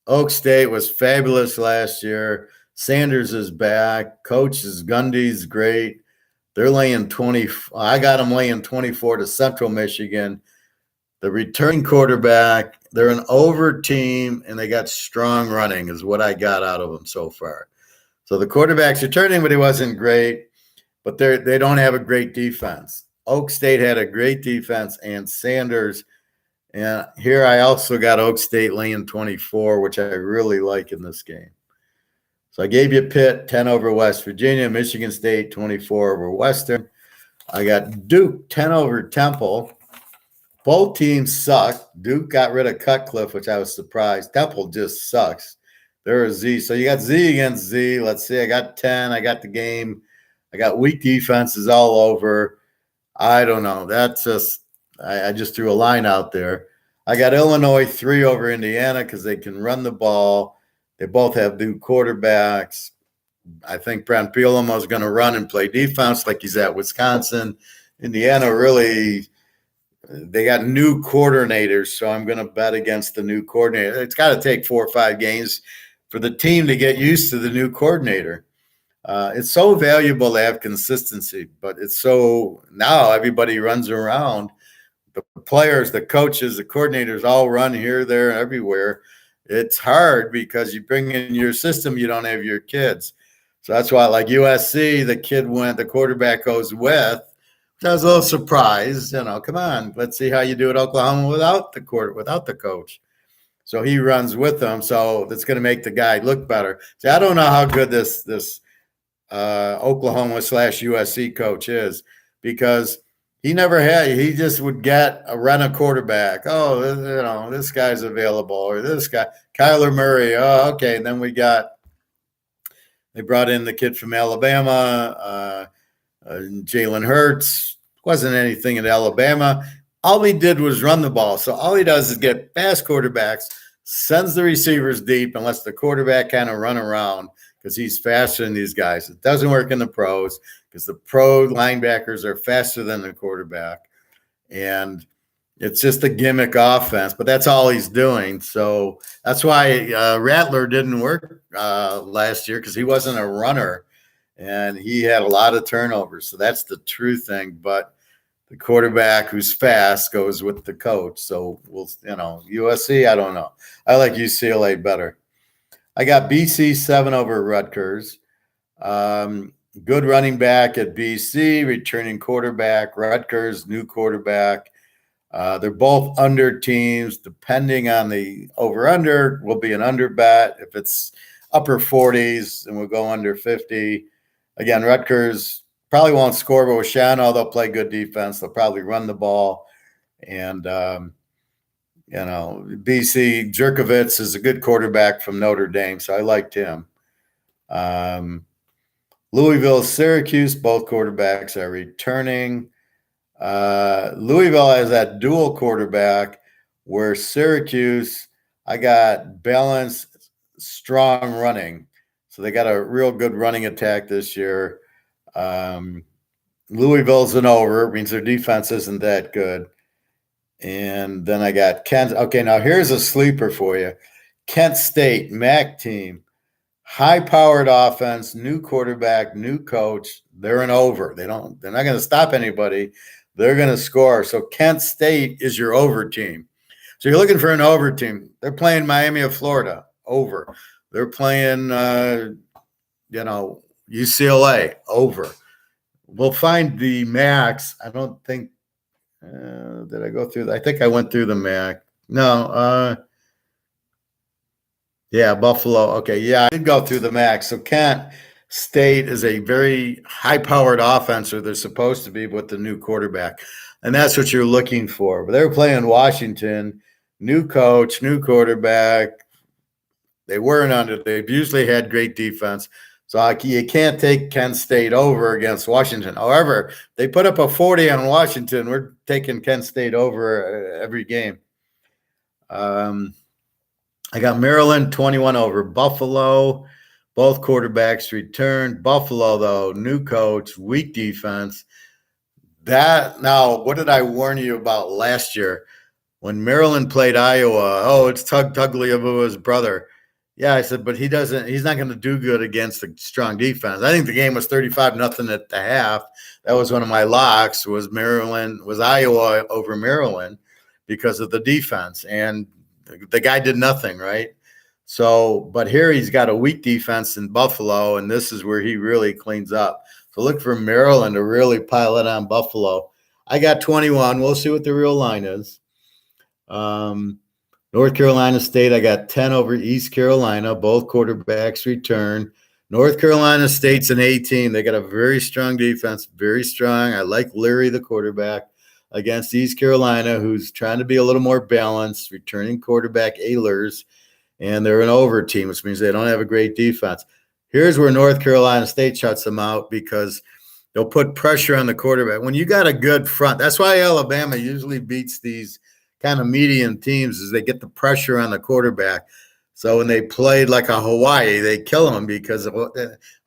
Oak State was fabulous last year. Sanders is back. Coach is Gundy's great. They're laying 20. I got them laying 24 to Central Michigan. The returning quarterback, they're an over team, and they got strong running is what I got out of them so far. So the quarterback's returning, but he wasn't great. But they don't have a great defense. Oak State had a great defense, and Sanders. And here I also got Oak State laying 24, which I really like in this game. So I gave you Pitt 10 over West Virginia, Michigan State 24 over Western. I got Duke 10 over Temple. Both teams suck. Duke got rid of Cutcliffe, which I was surprised. Temple just sucks. They're a Z. So you got Z against Z. Let's see. I got 10. I got the game. I got weak defenses all over. I don't know. That's just I just threw a line out there. I got Illinois 3 over Indiana because they can run the ball. They both have new quarterbacks. I think Brent Bielema is going to run and play defense like he's at Wisconsin. Indiana really, they got new coordinators, so I'm going to bet against the new coordinator. It's got to take 4 or 5 games for the team to get used to the new coordinator. It's so valuable to have consistency, but it's so now everybody runs around. The players, the coaches, the coordinators all run here, there, everywhere. It's hard because you bring in your system, you don't have your kids. So that's why, like USC, the quarterback goes with. I was a little surprised, come on, let's see how you do at Oklahoma without the coach. So he runs with them. So that's going to make the guy look better. See, I don't know how good this Oklahoma/USC coach is because he just would run a quarterback. Oh, this guy's available, or this guy, Kyler Murray. Oh, okay. And then they brought in the kid from Alabama, Jalen Hurts. Wasn't anything at Alabama. All he did was run the ball. So all he does is get fast quarterbacks, sends the receivers deep and lets the quarterback kind of run around because he's faster than these guys. It doesn't work in the pros because the pro linebackers are faster than the quarterback. And it's just a gimmick offense, but that's all he's doing. So that's why Rattler didn't work last year because he wasn't a runner and he had a lot of turnovers. So that's the true thing. But the quarterback who's fast goes with the coach. So USC, I don't know. I like UCLA better. I got BC 7 over Rutgers. Good running back at BC, returning quarterback. Rutgers, new quarterback. They're both under teams. Depending on the over-under, will be an under bet. If it's upper 40s, then we'll go under 50. Again, Rutgers probably won't score, but with Shano, they'll play good defense. They'll probably run the ball. And, BC, Jerkovitz is a good quarterback from Notre Dame, so I liked him. Louisville, Syracuse, both quarterbacks are returning. Louisville has that dual quarterback where Syracuse, I got balanced, strong running. So they got a real good running attack this year. Louisville's an over, means their defense isn't that good. And then I got Kent. Okay, now here's a sleeper for you. Kent State, MAC team. High-powered offense, new quarterback, new coach. They're an over. They're not going to stop anybody. They're going to score. So Kent State is your over team. So you're looking for an over team. They're playing Miami of Florida, over. They're playing, UCLA, over. We'll find the MACs. I don't think did I go through? I think I went through the MAC. No. Yeah, Buffalo. Okay, yeah, I did go through the MAC. So Kent, State is a very high-powered offense, or they're supposed to be with the new quarterback. And that's what you're looking for. But they're playing Washington, new coach, new quarterback. They weren't under. They've usually had great defense. So you can't take Kent State over against Washington. However, they put up a 40 on Washington. We're taking Kent State over every game. I got Maryland 21 over Buffalo. Both quarterbacks returned. Buffalo, though, new coach, weak defense. Now, what did I warn you about last year when Maryland played Iowa? Oh, it's Tagliabue's brother. Yeah, I said, but he's not going to do good against a strong defense. I think the game was 35-0 at the half. That was one of my locks, was Iowa over Maryland because of the defense. And the guy did nothing, right? So, but here he's got a weak defense in Buffalo, and this is where he really cleans up. So look for Maryland to really pile it on Buffalo. I got 21. We'll see what the real line is. North Carolina State, I got 10 over East Carolina. Both quarterbacks return. North Carolina State's an A team. They got a very strong defense, very strong. I like Leary, the quarterback, against East Carolina, who's trying to be a little more balanced, returning quarterback Ehlers, and they're an over team, which means they don't have a great defense. Here's where North Carolina State shuts them out because they'll put pressure on the quarterback. When you got a good front, that's why Alabama usually beats these kind of medium teams, is they get the pressure on the quarterback. So when they played like a Hawaii, they kill them because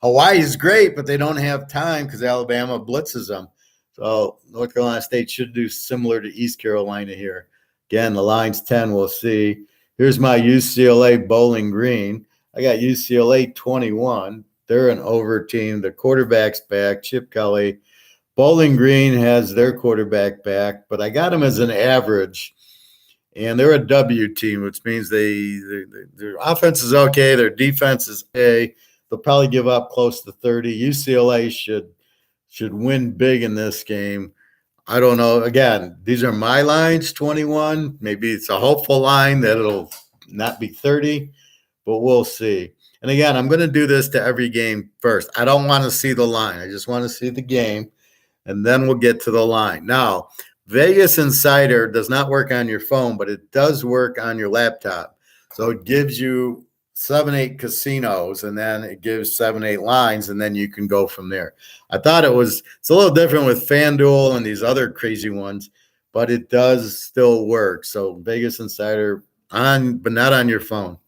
Hawaii is great, but they don't have time because Alabama blitzes them. So North Carolina State should do similar to East Carolina here. Again, the line's 10. We'll see. Here's my UCLA Bowling Green. I got UCLA 21. They're an over team. The quarterback's back, Chip Kelly. Bowling Green has their quarterback back, but I got them as an average. And they're a W team, which means their offense is okay. Their defense is A. They'll probably give up close to 30. UCLA should win big in this game. I don't know. Again, these are my lines, 21. Maybe it's a hopeful line that it'll not be 30, but we'll see. And again, I'm going to do this to every game first. I don't want to see the line. I just want to see the game, and then we'll get to the line. Now, Vegas Insider does not work on your phone, but it does work on your laptop. So it gives you 7-8 casinos, and then it gives 7-8 lines, and then you can go from there. I thought it's a little different with FanDuel and these other crazy ones, but it does still work. So Vegas Insider but not on your phone.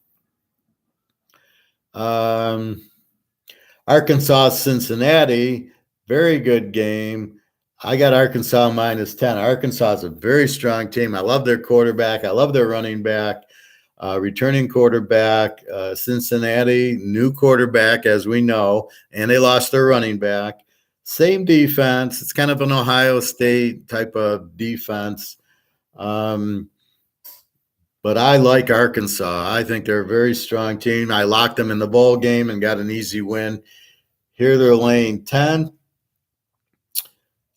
Arkansas Cincinnati, very good game. I got Arkansas -10. Arkansas is a very strong team. I love their quarterback. I love their running back. Returning quarterback, Cincinnati, new quarterback, as we know, and they lost their running back. Same defense. It's kind of an Ohio State type of defense. But I like Arkansas. I think they're a very strong team. I locked them in the bowl game and got an easy win. Here they're laying 10.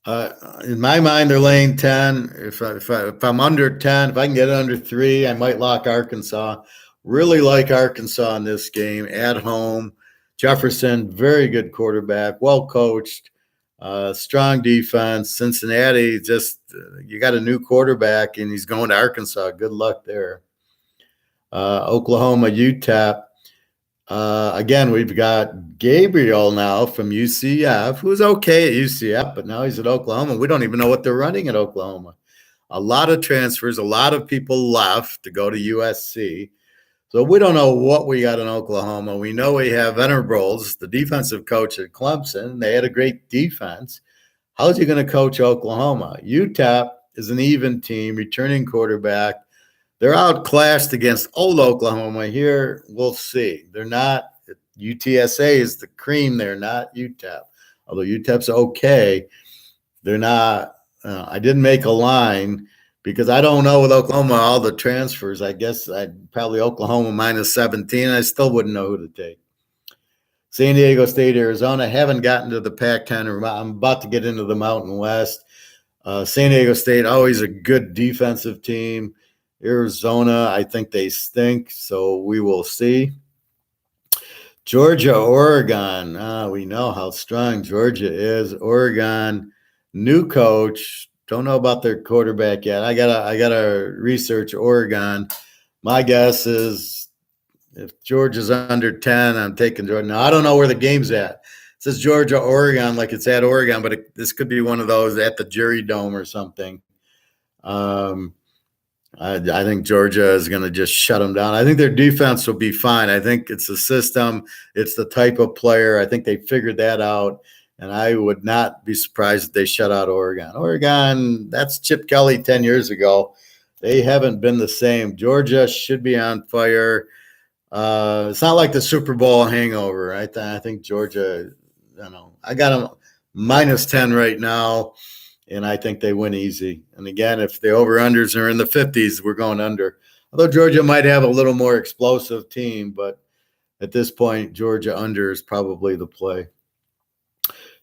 In my mind, they're laying 10. If I'm under 10, if I can get it under 3, I might lock Arkansas. Really like Arkansas in this game at home. Jefferson, very good quarterback, well coached, strong defense. Cincinnati, you got a new quarterback, and he's going to Arkansas. Good luck there. Oklahoma, UTEP. Again, we've got Gabriel now from UCF, who's okay at UCF, but now he's at Oklahoma. We don't even know what they're running at Oklahoma. A lot of transfers, a lot of people left to go to USC. So we don't know what we got in Oklahoma. We know we have Venables, the defensive coach at Clemson. They had a great defense. How's he going to coach Oklahoma? UTEP is an even team, returning quarterback. They're outclassed against old Oklahoma here. We'll see. They're not – UTSA is the cream there, not UTEP. Although UTEP's okay, they're not I didn't make a line because I don't know with Oklahoma all the transfers. I guess I'd probably Oklahoma -17. I still wouldn't know who to take. San Diego State, Arizona. Haven't gotten to the Pac-10. I'm about to get into the Mountain West. San Diego State, always a good defensive team. Arizona, I think they stink, so we will see. Georgia, Oregon. We know how strong Georgia is. Oregon, new coach. Don't know about their quarterback yet. I gotta research Oregon. My guess is if Georgia's under 10, I'm taking Georgia. Now I don't know where the game's at. It says Georgia, Oregon, like it's at Oregon, but this could be one of those at the Jury Dome or something. I think Georgia is going to just shut them down. I think their defense will be fine. I think it's the system. It's the type of player. I think they figured that out. And I would not be surprised if they shut out Oregon. Oregon, that's Chip Kelly 10 years ago. They haven't been the same. Georgia should be on fire. It's not like the Super Bowl hangover. I think Georgia, I got them -10 right now. And I think they win easy. And again, if the over-unders are in the 50s, we're going under. Although Georgia might have a little more explosive team, but at this point, Georgia under is probably the play.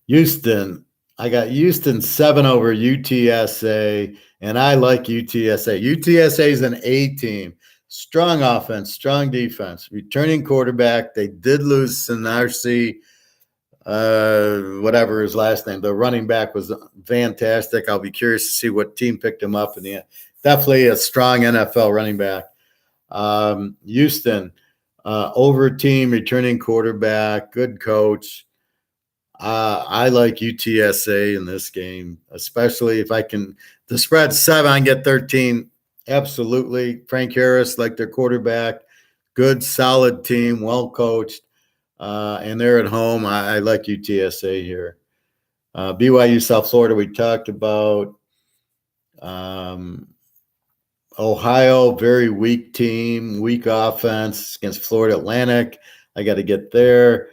Houston, I got Houston 7 over UTSA, and I like UTSA. UTSA is an A team. Strong offense, strong defense. Returning quarterback. They did lose Sanarsi. Whatever his last name, the running back was fantastic. I'll be curious to see what team picked him up in the end. Definitely a strong NFL running back. Houston, over team, returning quarterback, good coach. I like UTSA in this game, especially if I can. The spread 7, I can get 13. Absolutely. Frank Harris, like their quarterback, good, solid team, well coached. And they're at home. I like UTSA here. BYU, South Florida, we talked about. Ohio, very weak team, weak offense against Florida Atlantic. I got to get there.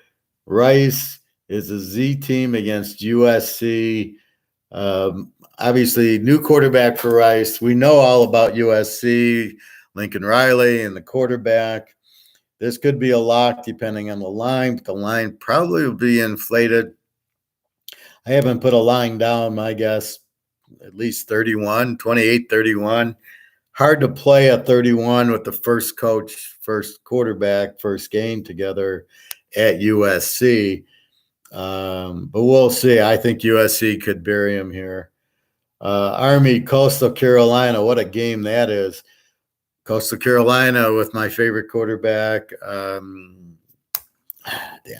Rice is a Z team against USC. Obviously, new quarterback for Rice. We know all about USC, Lincoln Riley, and the quarterback. This could be a lock depending on the line. The line probably will be inflated. I haven't put a line down, my guess, at least 31, 28, 31. Hard to play at 31 with the first coach, first quarterback, first game together at USC. But we'll see. I think USC could bury him here. Army, Coastal Carolina, what a game that is. Coastal Carolina with my favorite quarterback.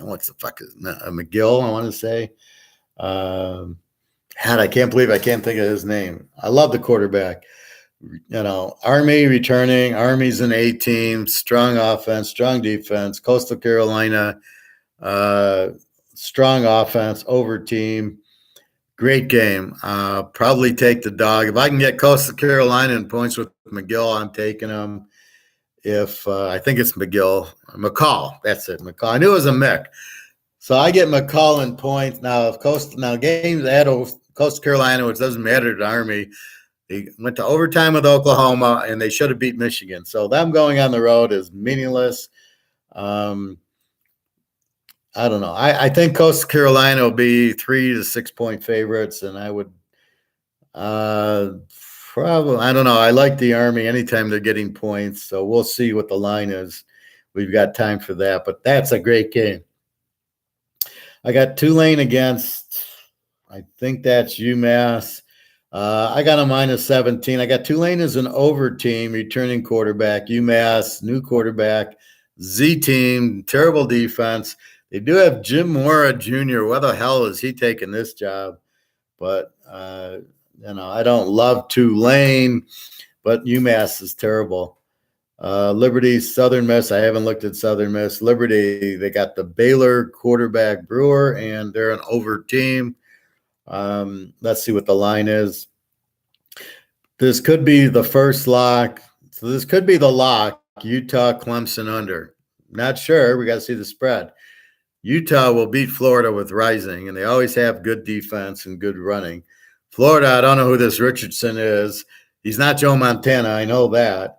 What's the fuck is McGill, I want to say. I can't believe I can't think of his name. I love the quarterback. Army returning. Army's an A team, strong offense, strong defense. Coastal Carolina, strong offense, over team. Great game. Probably take the dog. If I can get Coastal Carolina in points with McGill, I'm taking them. If I think it's McCall. That's it, McCall. I knew it was a Mick. So I get McCall in points. Now, if games at Coastal Carolina, which doesn't matter to Army, they went to overtime with Oklahoma, and they should have beat Michigan. So them going on the road is meaningless. I don't know. I think Coastal Carolina will be 3 to 6 point favorites, and I would probably, I don't know. I like the Army anytime they're getting points, so we'll see what the line is. We've got time for that, but that's a great game. I got Tulane against, I think that's UMass. I got a -17. I got Tulane as an over team, returning quarterback. UMass, new quarterback. Z team, terrible defense. They do have Jim Mora Jr. Where the hell is he taking this job? But, I don't love Tulane, but UMass is terrible. Liberty, Southern Miss. I haven't looked at Southern Miss. Liberty, they got the Baylor quarterback Brewer, and they're an over team. Let's see what the line is. This could be the first lock. So this could be the lock. Utah, Clemson under. Not sure. We got to see the spread. Utah will beat Florida with Rising, and they always have good defense and good running. Florida, I don't know who this Richardson is. He's not Joe Montana. I know that.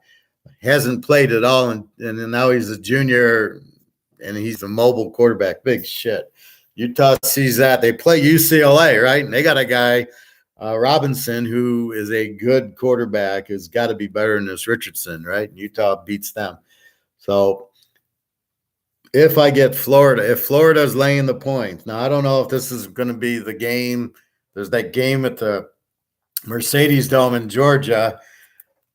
Hasn't played at all, and now he's a junior, and he's a mobile quarterback. Big shit. Utah sees that. They play UCLA, right? And they got a guy, Robinson, who is a good quarterback, has got to be better than this Richardson, right? Utah beats them. So if I get Florida, if Florida's laying the points. Now, I don't know if this is going to be the game. There's that game at the Mercedes Dome in Georgia.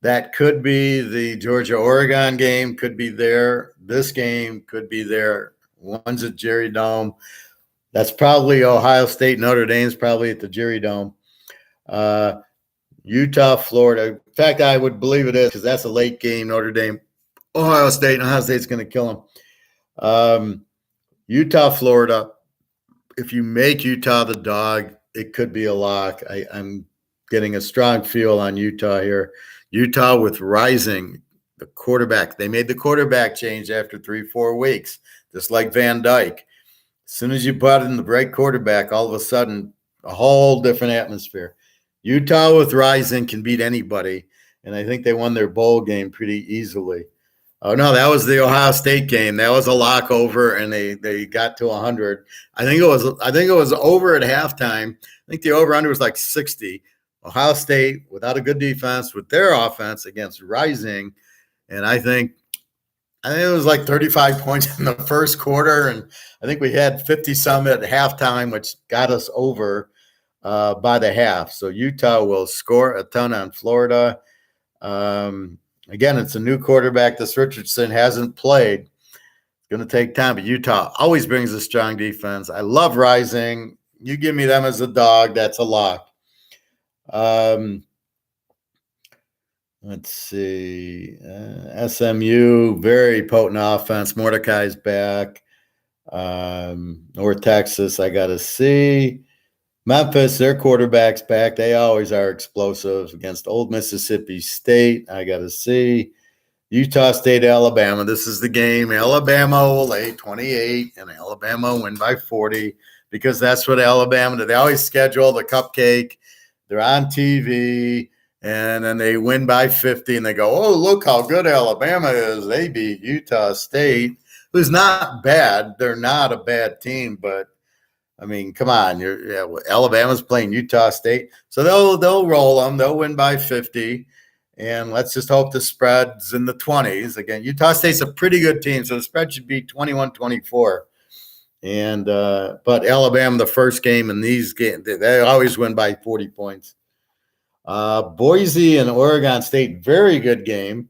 That could be the Georgia-Oregon game, could be there. This game could be there. One's at Jerry Dome. That's probably Ohio State. Notre Dame's probably at the Jerry Dome. Utah, Florida. In fact, I would believe it is because that's a late game. Notre Dame, Ohio State, and Ohio State's going to kill them. Utah, Florida. If you make Utah the dog, it could be a lock. I'm getting a strong feel on Utah here. Utah with Rising, the quarterback. They made the quarterback change after 3-4 weeks, just like Van Dyke. As soon as you put in the right quarterback, all of a sudden, a whole different atmosphere. Utah with Rising can beat anybody, and I think they won their bowl game pretty easily. Oh, no, that was the Ohio State game. That was a lock over, and they got to 100. I think it was over at halftime. I think the over-under was like 60. Ohio State, without a good defense, with their offense against Rising, and I think it was like 35 points in the first quarter, and I think we had 50-some at halftime, which got us over by the half. So Utah will score a ton on Florida. Again, it's a new quarterback. This Richardson hasn't played. It's going to take time, but Utah always brings a strong defense. I love Rising. You give me them as a dog, that's a lock. Let's see. SMU, very potent offense. Mordecai's back. North Texas, I got to see. Memphis, their quarterback's back. They always are explosive against Old Mississippi State. I got to see. Utah State, Alabama. This is the game. Alabama will lay 28, and Alabama will win by 40 because that's what Alabama do. They always schedule the cupcake. They're on TV, and then they win by 50, and they go, oh, look how good Alabama is. They beat Utah State, who's not bad. They're not a bad team, but I mean, come on. Alabama's playing Utah State. So they'll roll them. They'll win by 50. And let's just hope the spread's in the 20s. Again, Utah State's a pretty good team, so the spread should be 21-24. And but Alabama, the first game in these games, they always win by 40 points. Boise and Oregon State, very good game.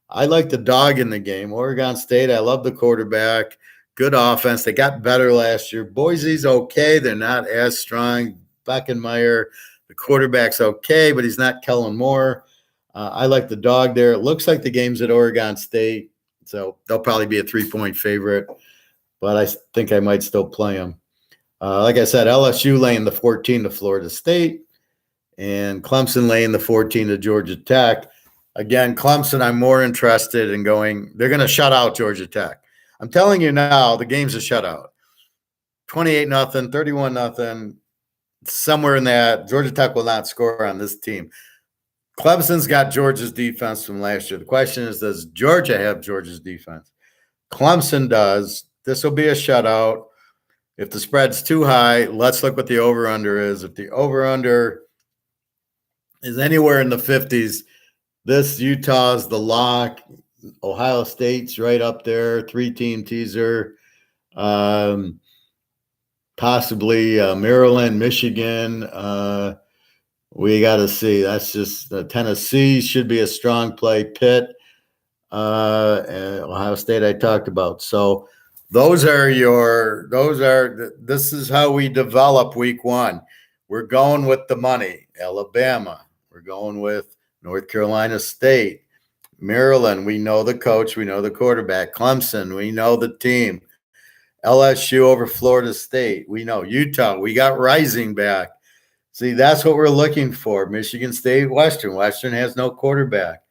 I like the dog in the game. Oregon State, I love the quarterback. Good offense. They got better last year. Boise's okay. They're not as strong. Beckenmeyer, the quarterback's okay, but he's not Kellen Moore. I like the dog there. It looks like the game's at Oregon State, so they'll probably be a 3-point favorite, but I think I might still play them. Like I said, LSU laying the 14 to Florida State, and Clemson laying the 14 to Georgia Tech. Again, Clemson, I'm more interested in going. They're going to shut out Georgia Tech. I'm telling you now, the game's a shutout. 28-0, 31-0, somewhere in that. Georgia Tech will not score on this team. Clemson's got Georgia's defense from last year. The question is, does Georgia have Georgia's defense? Clemson does. This will be a shutout. If the spread's too high, let's look what the over-under is. If the over-under is anywhere in the 50s, this Utah's the lock. Ohio State's right up there, 3-team teaser. Possibly Maryland, Michigan. We got to see. That's just Tennessee should be a strong play. Pitt, and Ohio State I talked about. So this is how we develop week one. We're going with the money. Alabama. We're going with North Carolina State. Maryland, we know the coach, we know the quarterback. Clemson, we know the team. LSU over Florida State. We know Utah. We got Rising back. See, that's what we're looking for. Michigan State, Western. Western has no quarterback.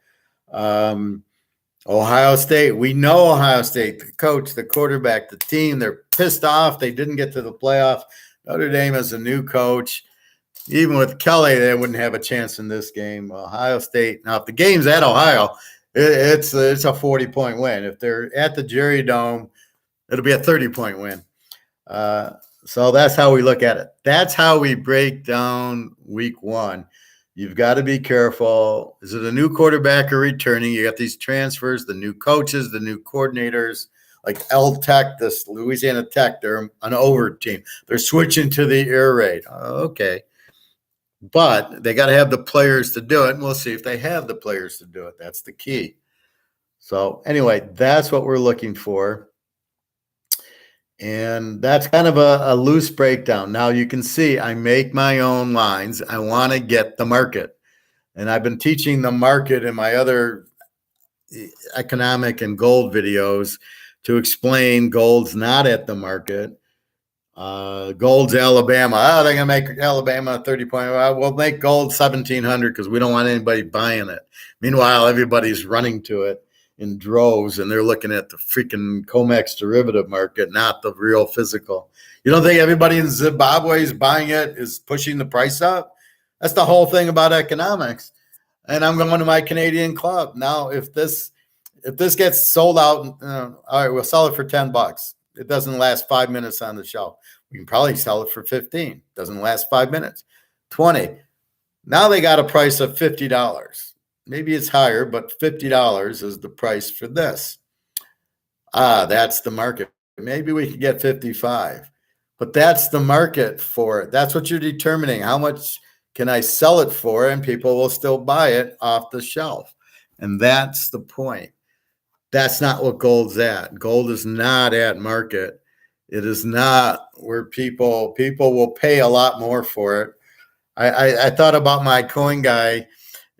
Ohio State. We know Ohio State, the coach, the quarterback, the team. They're pissed off. They didn't get to the playoff. Notre Dame has a new coach. Even with Kelly, they wouldn't have a chance in this game. Ohio State. Now, if the game's at Ohio, it's a 40-point win. If they're at the Jerry Dome, it'll be a 30-point win. So that's how we look at it. That's how we break down week one. You've got to be careful. Is it a new quarterback or returning? You got these transfers, the new coaches, the new coordinators. like L Tech, this Louisiana Tech, they're an over team. They're switching to the air raid. Okay. But they got to have the players to do it, and we'll see if they have the players to do it. That's the key. So anyway, that's what we're looking for. And that's kind of a loose breakdown. Now you can see I make my own lines. I want to get the market. And I've been teaching the market in my other economic and gold videos to explain gold's not at the market. Gold's Alabama. Oh, they're going to make Alabama 30 point. We'll make gold 1,700 because we don't want anybody buying it. Meanwhile, everybody's running to it in droves, and they're looking at the freaking COMEX derivative market, not the real physical. You don't think everybody in Zimbabwe is buying it, is pushing the price up? That's the whole thing about economics. And I'm going to my Canadian club. Now, if this gets sold out, all right, we'll sell it for $10. It doesn't last 5 minutes on the shelf. We can probably sell it for 15. Doesn't last 5 minutes. 20. Now they got a price of $50. Maybe it's higher, but $50 is the price for this. That's the market. Maybe we could get 55. But that's the market for it. That's what you're determining. How much can I sell it for? And people will still buy it off the shelf. And that's the point. That's not what gold's at. Gold is not at market. It is not where people will pay a lot more for it. I thought about my coin guy,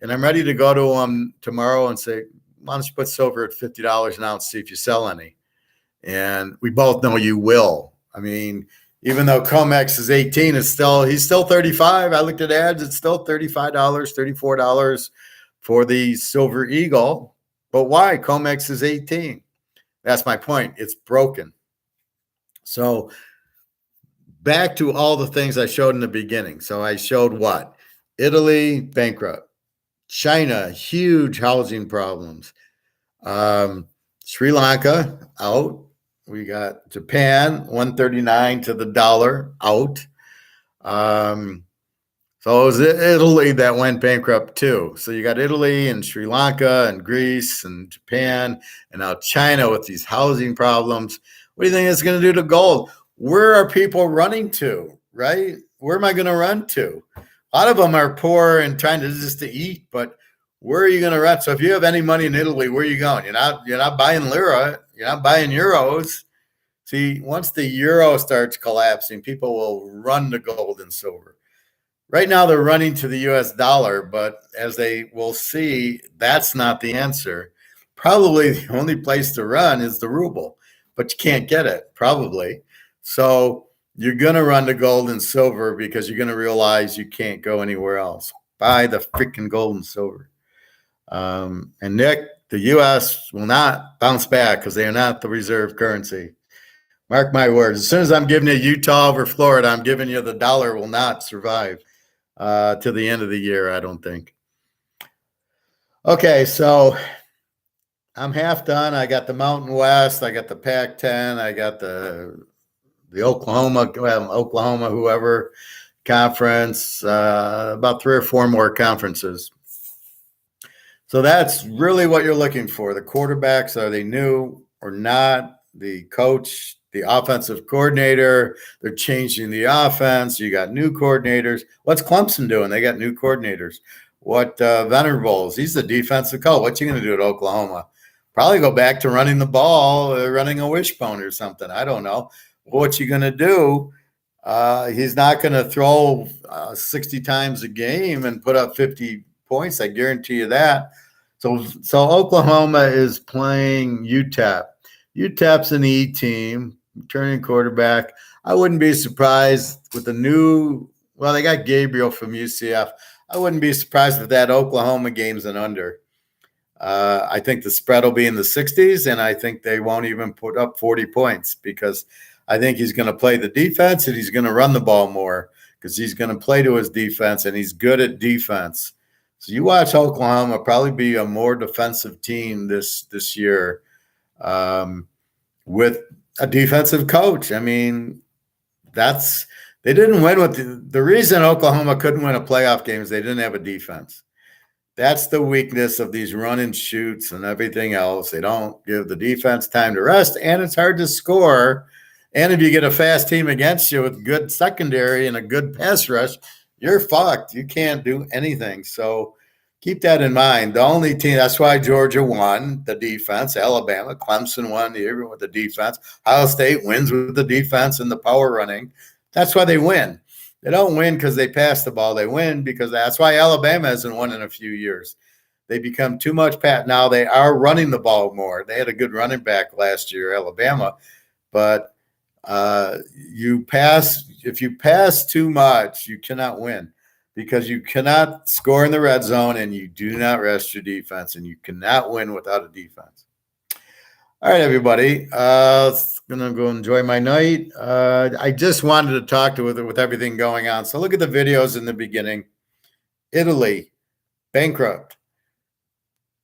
and I'm ready to go to him tomorrow and say, why don't you put silver at $50 an ounce, see if you sell any. And we both know you will. I mean, even though COMEX is 18, he's still 35. I looked at ads, it's still $35, $34 for the Silver Eagle. But why? COMEX is 18. That's my point. It's broken. So back to all the things I showed in the beginning. So I showed what? Italy, bankrupt. China, huge housing problems. Sri Lanka, out. We got Japan, 139 to the dollar, out. So it was Italy that went bankrupt too. So you got Italy and Sri Lanka and Greece and Japan, and now China with these housing problems. What do you think it's going to do to gold? Where are people running to, right? Where am I going to run to? A lot of them are poor and trying to just to eat, but where are you going to run? So if you have any money in Italy, where are you going? You're not buying lira. You're not buying euros. See, once the euro starts collapsing, people will run to gold and silver. Right now, they're running to the U.S. dollar, but as they will see, that's not the answer. Probably the only place to run is the ruble, but you can't get it, probably. So you're going to run to gold and silver because you're going to realize you can't go anywhere else. Buy the freaking gold and silver. And Nick, the U.S. will not bounce back because they are not the reserve currency. Mark my words. As soon as I'm giving you Utah over Florida, I'm giving you the dollar will not survive to the end of the year, I don't think. Okay, so I'm half done. I got the Mountain West. I got the Pac-10. I got the Oklahoma, whoever conference, about 3 or 4 more conferences. So that's really what you're looking for. The quarterbacks, are they new or not? The coach, the offensive coordinator, they're changing the offense. You got new coordinators. What's Clemson doing? They got new coordinators. What Venables? He's the defensive coach. What's he going to do at Oklahoma? Probably go back to running the ball, running a wishbone or something. I don't know. What's he going to do? He's not going to throw 60 times a game and put up 50 points. I guarantee you that. So Oklahoma is playing UTEP. UTEP's an E team, returning quarterback. I wouldn't be surprised with the new. Well, they got Gabriel from UCF. I wouldn't be surprised if that Oklahoma game's an under. I think the spread will be in the 60s, and I think they won't even put up 40 points because I think he's going to play the defense and he's going to run the ball more because he's going to play to his defense, and he's good at defense. So you watch Oklahoma probably be a more defensive team this year with a defensive coach. I mean, they didn't win with the reason Oklahoma couldn't win a playoff game is they didn't have a defense. That's the weakness of these run and shoots and everything else. They don't give the defense time to rest, and it's hard to score. And if you get a fast team against you with good secondary and a good pass rush, you're fucked. You can't do anything. So keep that in mind. The only team, that's why Georgia won the defense, Alabama, Clemson won the year with the defense. Ohio State wins with the defense and the power running. That's why they win. They don't win because they pass the ball. They win because that's why Alabama hasn't won in a few years. They become too much pat. Now they are running the ball more. They had a good running back last year, Alabama, but if you pass too much, you cannot win because you cannot score in the red zone and you do not rest your defense, and you cannot win without a defense. All right, everybody. Gonna go enjoy my night. I just wanted to talk with everything going on. So look at the videos in the beginning. Italy, bankrupt.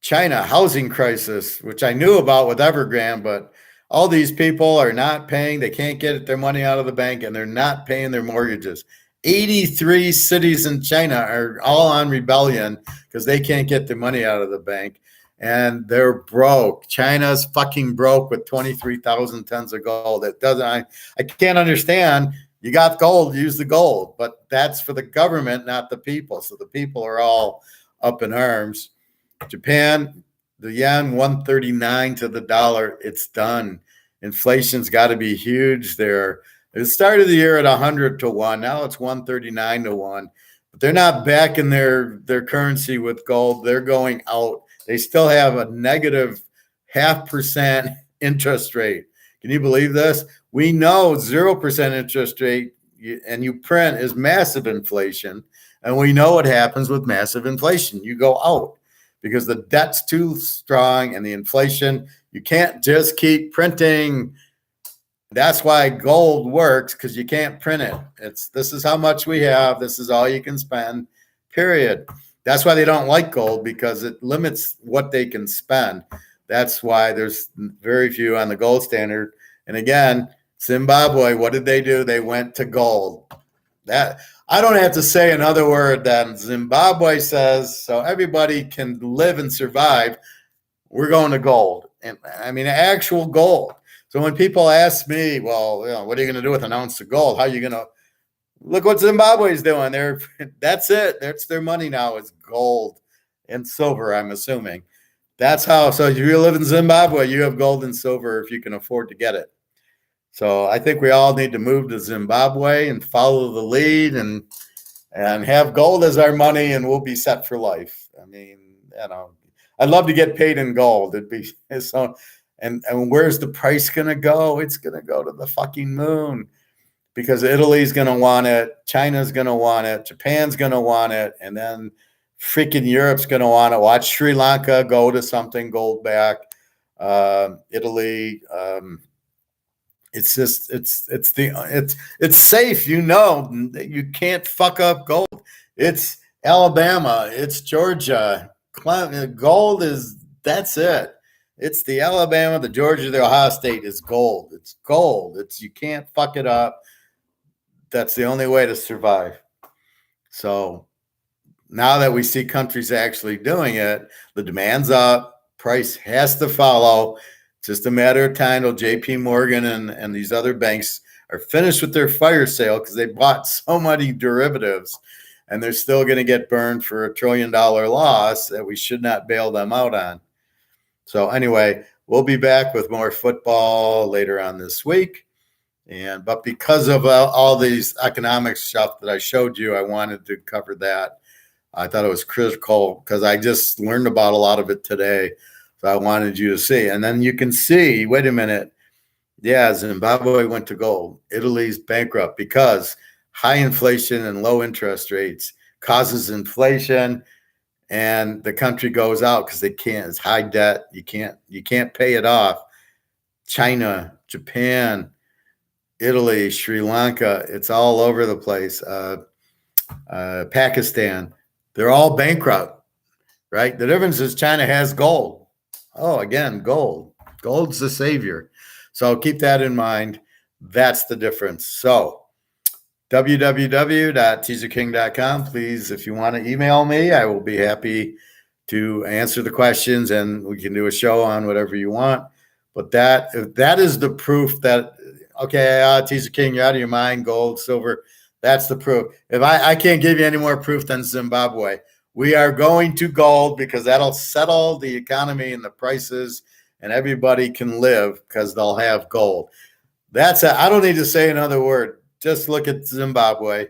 China, housing crisis, which I knew about with Evergrande, but all these people are not paying. They can't get their money out of the bank, and they're not paying their mortgages. 83 cities in China are all on rebellion because they can't get their money out of the bank, and they're broke. China's fucking broke with 23,000 tons of gold. It doesn't. I can't understand. You got gold, use the gold, but that's for the government, not the people. So the people are all up in arms. Japan, the yen 139 to the dollar. It's done. Inflation's got to be huge there. It started the year at 100 to 1. Now it's 139 to 1. But they're not backing their currency with gold. They're going out. They still have a negative 0.5% interest rate. Can you believe this? We know 0% interest rate and you print is massive inflation. And we know what happens with massive inflation. You go out because the debt's too strong and the inflation, you can't just keep printing. That's why gold works, because you can't print it. This is how much we have. This is all you can spend, period. That's why they don't like gold, because it limits what they can spend. That's why there's very few on the gold standard. And again, Zimbabwe, what did they do? They went to gold. That I don't have to say another word than Zimbabwe says, so everybody can live and survive. We're going to gold. And I mean, actual gold. So when people ask me, well, what are you going to do with an ounce of gold? How are you going to look what Zimbabwe's doing? That's it. That's their money now is gold and silver, I'm assuming. That's how. So if you live in Zimbabwe, you have gold and silver if you can afford to get it. So I think we all need to move to Zimbabwe and follow the lead and have gold as our money, and we'll be set for life. I mean, I'd love to get paid in gold. It'd be so. And where's the price going to go? It's going to go to the fucking moon, because Italy's going to want it. China's going to want it. Japan's going to want it. And then freaking Europe's going to want it. Watch Sri Lanka go to something gold back. Italy. It's just, it's safe. You can't fuck up gold. It's Alabama. It's Georgia. Gold that's it. It's the Alabama, the Georgia, the Ohio State is gold. It's gold. You can't fuck it up. That's the only way to survive. So now that we see countries actually doing it, the demand's up, price has to follow. Just a matter of time till JP Morgan and these other banks are finished with their fire sale, because they bought so many derivatives, and they're still going to get burned for $1 trillion loss that we should not bail them out on. So anyway, we'll be back with more football later on this week. But because of all these economic stuff that I showed you, I wanted to cover that. I thought it was critical because I just learned about a lot of it today. So I wanted you to see. And then you can see, wait a minute. Yeah, Zimbabwe went to gold. Italy's bankrupt because high inflation and low interest rates causes inflation, and the country goes out because they can't. It's high debt. You can't pay it off. China, Japan, Italy, Sri Lanka, it's all over the place. Pakistan, they're all bankrupt, right? The difference is China has gold. Oh, again, gold. Gold's the savior. So keep that in mind. That's the difference. So www.teaserking.com. Please, if you want to email me, I will be happy to answer the questions, and we can do a show on whatever you want. But that is the proof that, okay, Teaser King, you're out of your mind, gold, silver. That's the proof. If I can't give you any more proof than Zimbabwe. We are going to gold because that'll settle the economy and the prices, and everybody can live because they'll have gold. I don't need to say another word. Just look at Zimbabwe.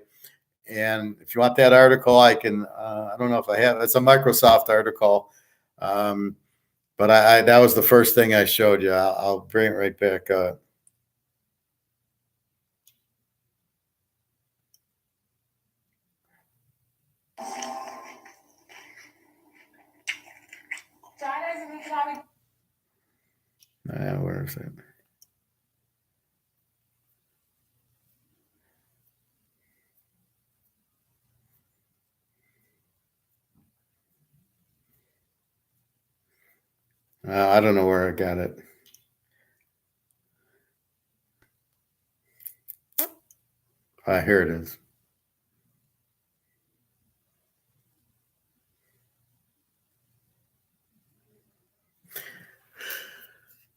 And if you want that article, I can, I don't know if I have, it's a Microsoft article. But that was the first thing I showed you. I'll bring it right back up. China is an economic. Where is it? I don't know where I got it. Here it is.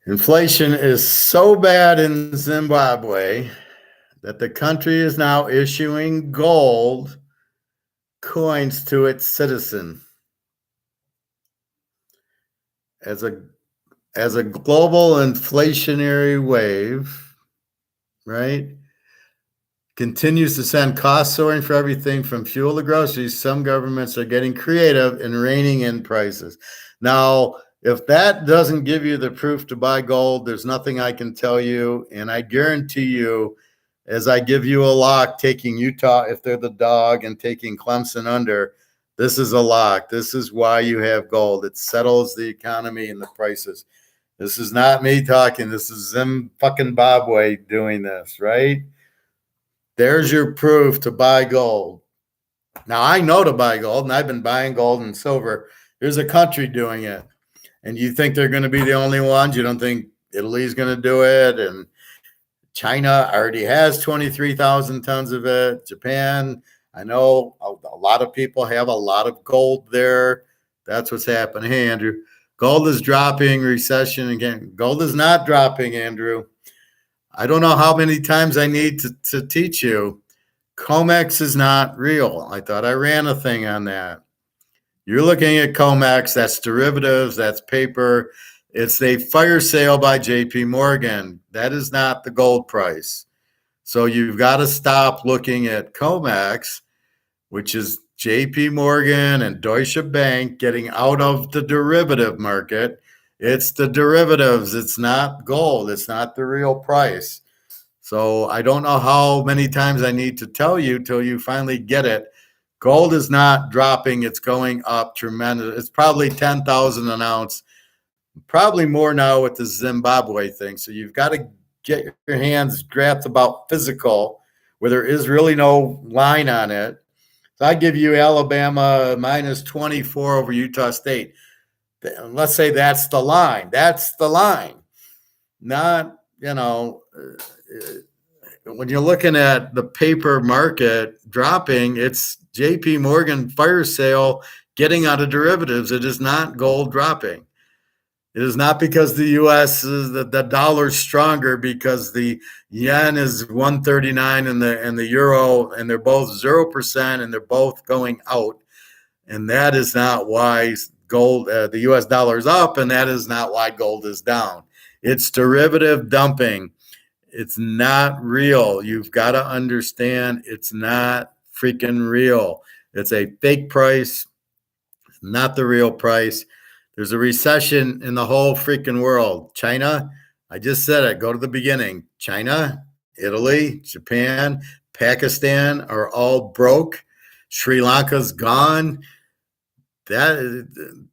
Inflation is so bad in Zimbabwe that the country is now issuing gold coins to its citizen. As a global inflationary wave, right, continues to send costs soaring for everything from fuel to groceries, some governments are getting creative in reining in prices. Now, if that doesn't give you the proof to buy gold, there's nothing I can tell you. And I guarantee you, as I give you a lock, taking Utah if they're the dog and taking Clemson under, this is a lock. This is why you have gold. It settles the economy and the prices. This is not me talking. This is Zimbabwe doing this, right? There's your proof to buy gold. Now, I know to buy gold, and I've been buying gold and silver. There's a country doing it. And you think they're going to be the only ones? You don't think Italy's going to do it? And China already has 23,000 tons of it. Japan, I know a lot of people have a lot of gold there. That's what's happening. Hey, Andrew, gold is dropping, recession again. Gold is not dropping, Andrew. I don't know how many times I need to teach you. COMEX is not real. I thought I ran a thing on that. You're looking at COMEX, that's derivatives, that's paper. It's a fire sale by JP Morgan. That is not the gold price. So you've got to stop looking at COMEX, which is JP Morgan and Deutsche Bank getting out of the derivative market. It's the derivatives. It's not gold. It's not the real price. So I don't know how many times I need to tell you till you finally get it. Gold is not dropping. It's going up tremendous. It's probably 10,000 an ounce, probably more now with the Zimbabwe thing. So you've got to get your hands grabbed about physical, where there is really no line on it. So I give you Alabama minus 24 over Utah State. Let's say that's the line. That's the line. Not, when you're looking at the paper market dropping, it's JP Morgan fire sale getting out of derivatives. It is not gold dropping. It is not because the U.S. is the dollar's stronger, because the yen is 139 and the euro, and they're both 0% and they're both going out. And that is not why gold, the U.S. dollar is up, and that is not why gold is down. It's derivative dumping. It's not real. You've got to understand it's not freaking real. It's a fake price, not the real price. There's a recession in the whole freaking world. China, I just said it. Go to the beginning. China, Italy, Japan, Pakistan are all broke. Sri Lanka's gone. The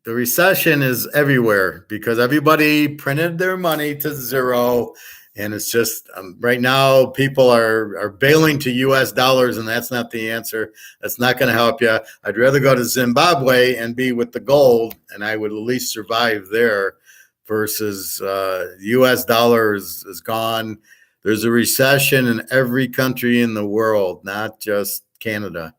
recession is everywhere because everybody printed their money to zero. And it's just right now people are bailing to U.S. dollars, and that's not the answer. That's not going to help you. I'd rather go to Zimbabwe and be with the gold, and I would at least survive there versus U.S. dollar is gone. There's a recession in every country in the world, not just Canada.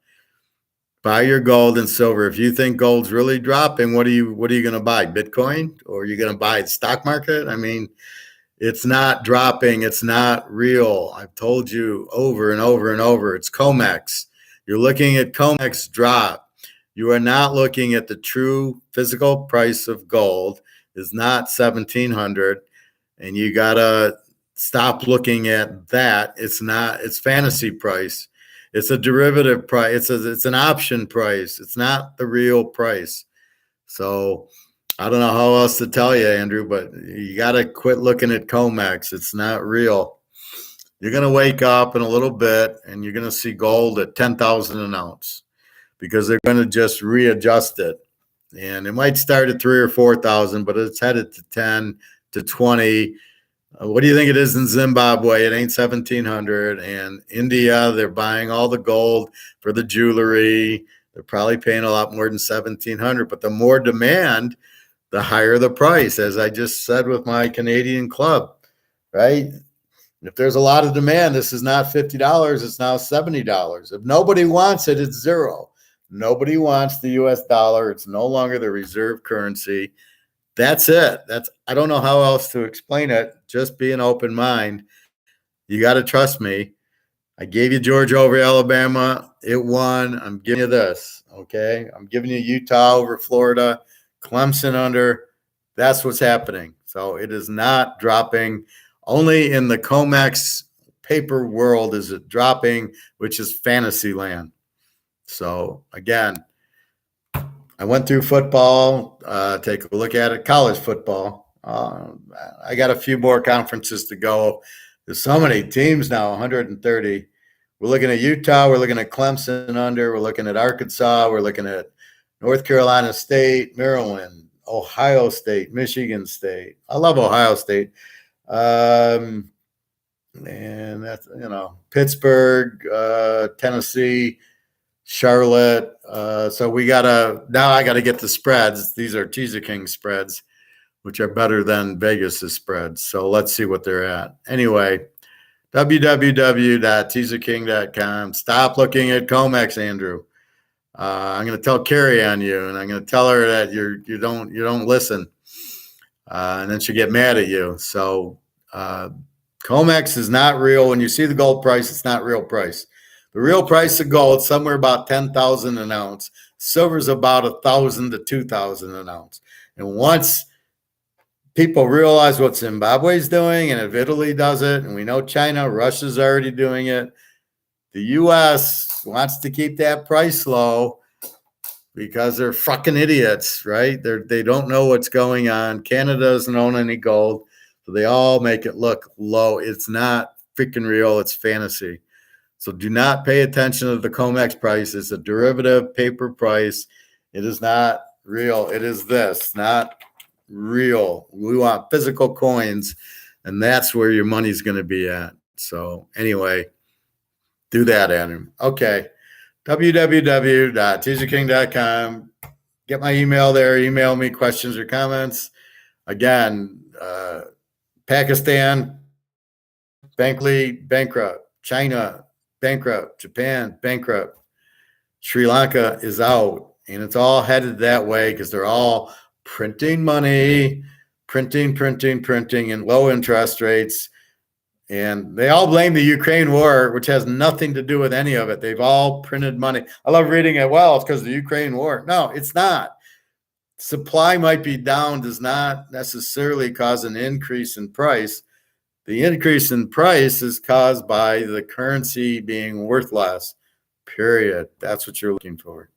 Buy your gold and silver. If you think gold's really dropping, what are you going to buy? Bitcoin? Or are you going to buy the stock market? I mean, it's not dropping. It's not real. I've told you over and over and over. It's COMEX. You're looking at COMEX drop. You are not looking at the true physical price of gold. Is not 1,700, and you gotta stop looking at that. It's not. It's fantasy price. It's a derivative price. It's an option price. It's not the real price. So I don't know how else to tell you, Andrew, but you got to quit looking at COMEX. It's not real. You're going to wake up in a little bit and you're going to see gold at 10,000 an ounce because they're going to just readjust it. And it might start at 3,000 or 4,000, but it's headed to 10 to 20. What do you think it is in Zimbabwe? It ain't 1,700. And India, they're buying all the gold for the jewelry. They're probably paying a lot more than 1,700. But the more demand, the higher the price, as I just said with my Canadian club, right? If there's a lot of demand, this is not $50. It's now $70. If nobody wants it, it's zero. Nobody wants the US dollar. It's no longer the reserve currency. That's it. I don't know how else to explain it. Just be an open mind. You got to trust me. I gave you Georgia over Alabama. It won. I'm giving you this, okay? I'm giving you Utah over Florida, Clemson under. That's what's happening. So it is not dropping. Only in the COMEX paper world is it dropping, which is fantasy land. So, again, I went through football. Take a look at it. College football. I got a few more conferences to go. There's so many teams now, 130. We're looking at Utah. We're looking at Clemson under. We're looking at Arkansas. We're looking at North Carolina State, Maryland, Ohio State, Michigan State. I love Ohio State. And that's, Pittsburgh, Tennessee, Charlotte. So I got to get the spreads. These are Teaserking spreads, which are better than Vegas's spreads. So let's see what they're at. Anyway, www.teaserking.com. Stop looking at COMEX, Andrew. I'm going to tell Carrie on you, and I'm going to tell her that you don't listen, and then she'll get mad at you. So COMEX is not real. When you see the gold price, it's not real price. The real price of gold somewhere about 10,000 an ounce. Silver's about 1,000 to 2,000 an ounce. And once people realize what Zimbabwe's doing, and if Italy does it, and we know China, Russia's already doing it, the U.S. wants to keep that price low because they're fucking idiots, right? They don't know what's going on. Canada doesn't own any gold, so they all make it look low. It's not freaking real. It's fantasy. So do not pay attention to the COMEX price. It's a derivative paper price. It is not real. It is this, not real. We want physical coins, and that's where your money's going to be at. So anyway, do that, Andrew. Okay. www.teaserking.com. Get my email there. Email me questions or comments. Again, Pakistan, bankrupt. China, bankrupt. Japan, bankrupt. Sri Lanka is out. And it's all headed that way because they're all printing money, printing, and low interest rates. And they all blame the Ukraine war, which has nothing to do with any of it. They've all printed money. I love reading it. Well, it's because of the Ukraine war. No, it's not. Supply might be down, does not necessarily cause an increase in price. The increase in price is caused by the currency being worth less, period. That's what you're looking for.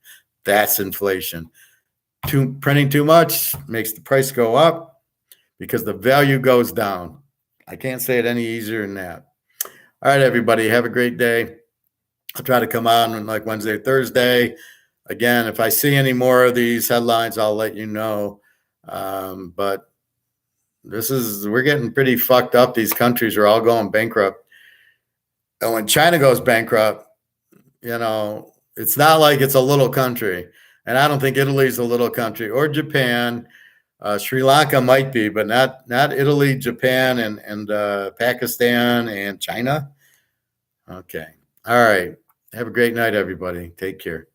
That's inflation. Printing too much makes the price go up because the value goes down. I can't say it any easier than that. All right, everybody, have a great day. I'll try to come on like Wednesday or Thursday. Again, if I see any more of these headlines, I'll let you know. But we're getting pretty fucked up. These countries are all going bankrupt. And when China goes bankrupt, it's not like it's a little country. And I don't think Italy's a little country, or Japan. Sri Lanka might be, but not Italy, Japan, and Pakistan and China. Okay. All right. Have a great night, everybody. Take care.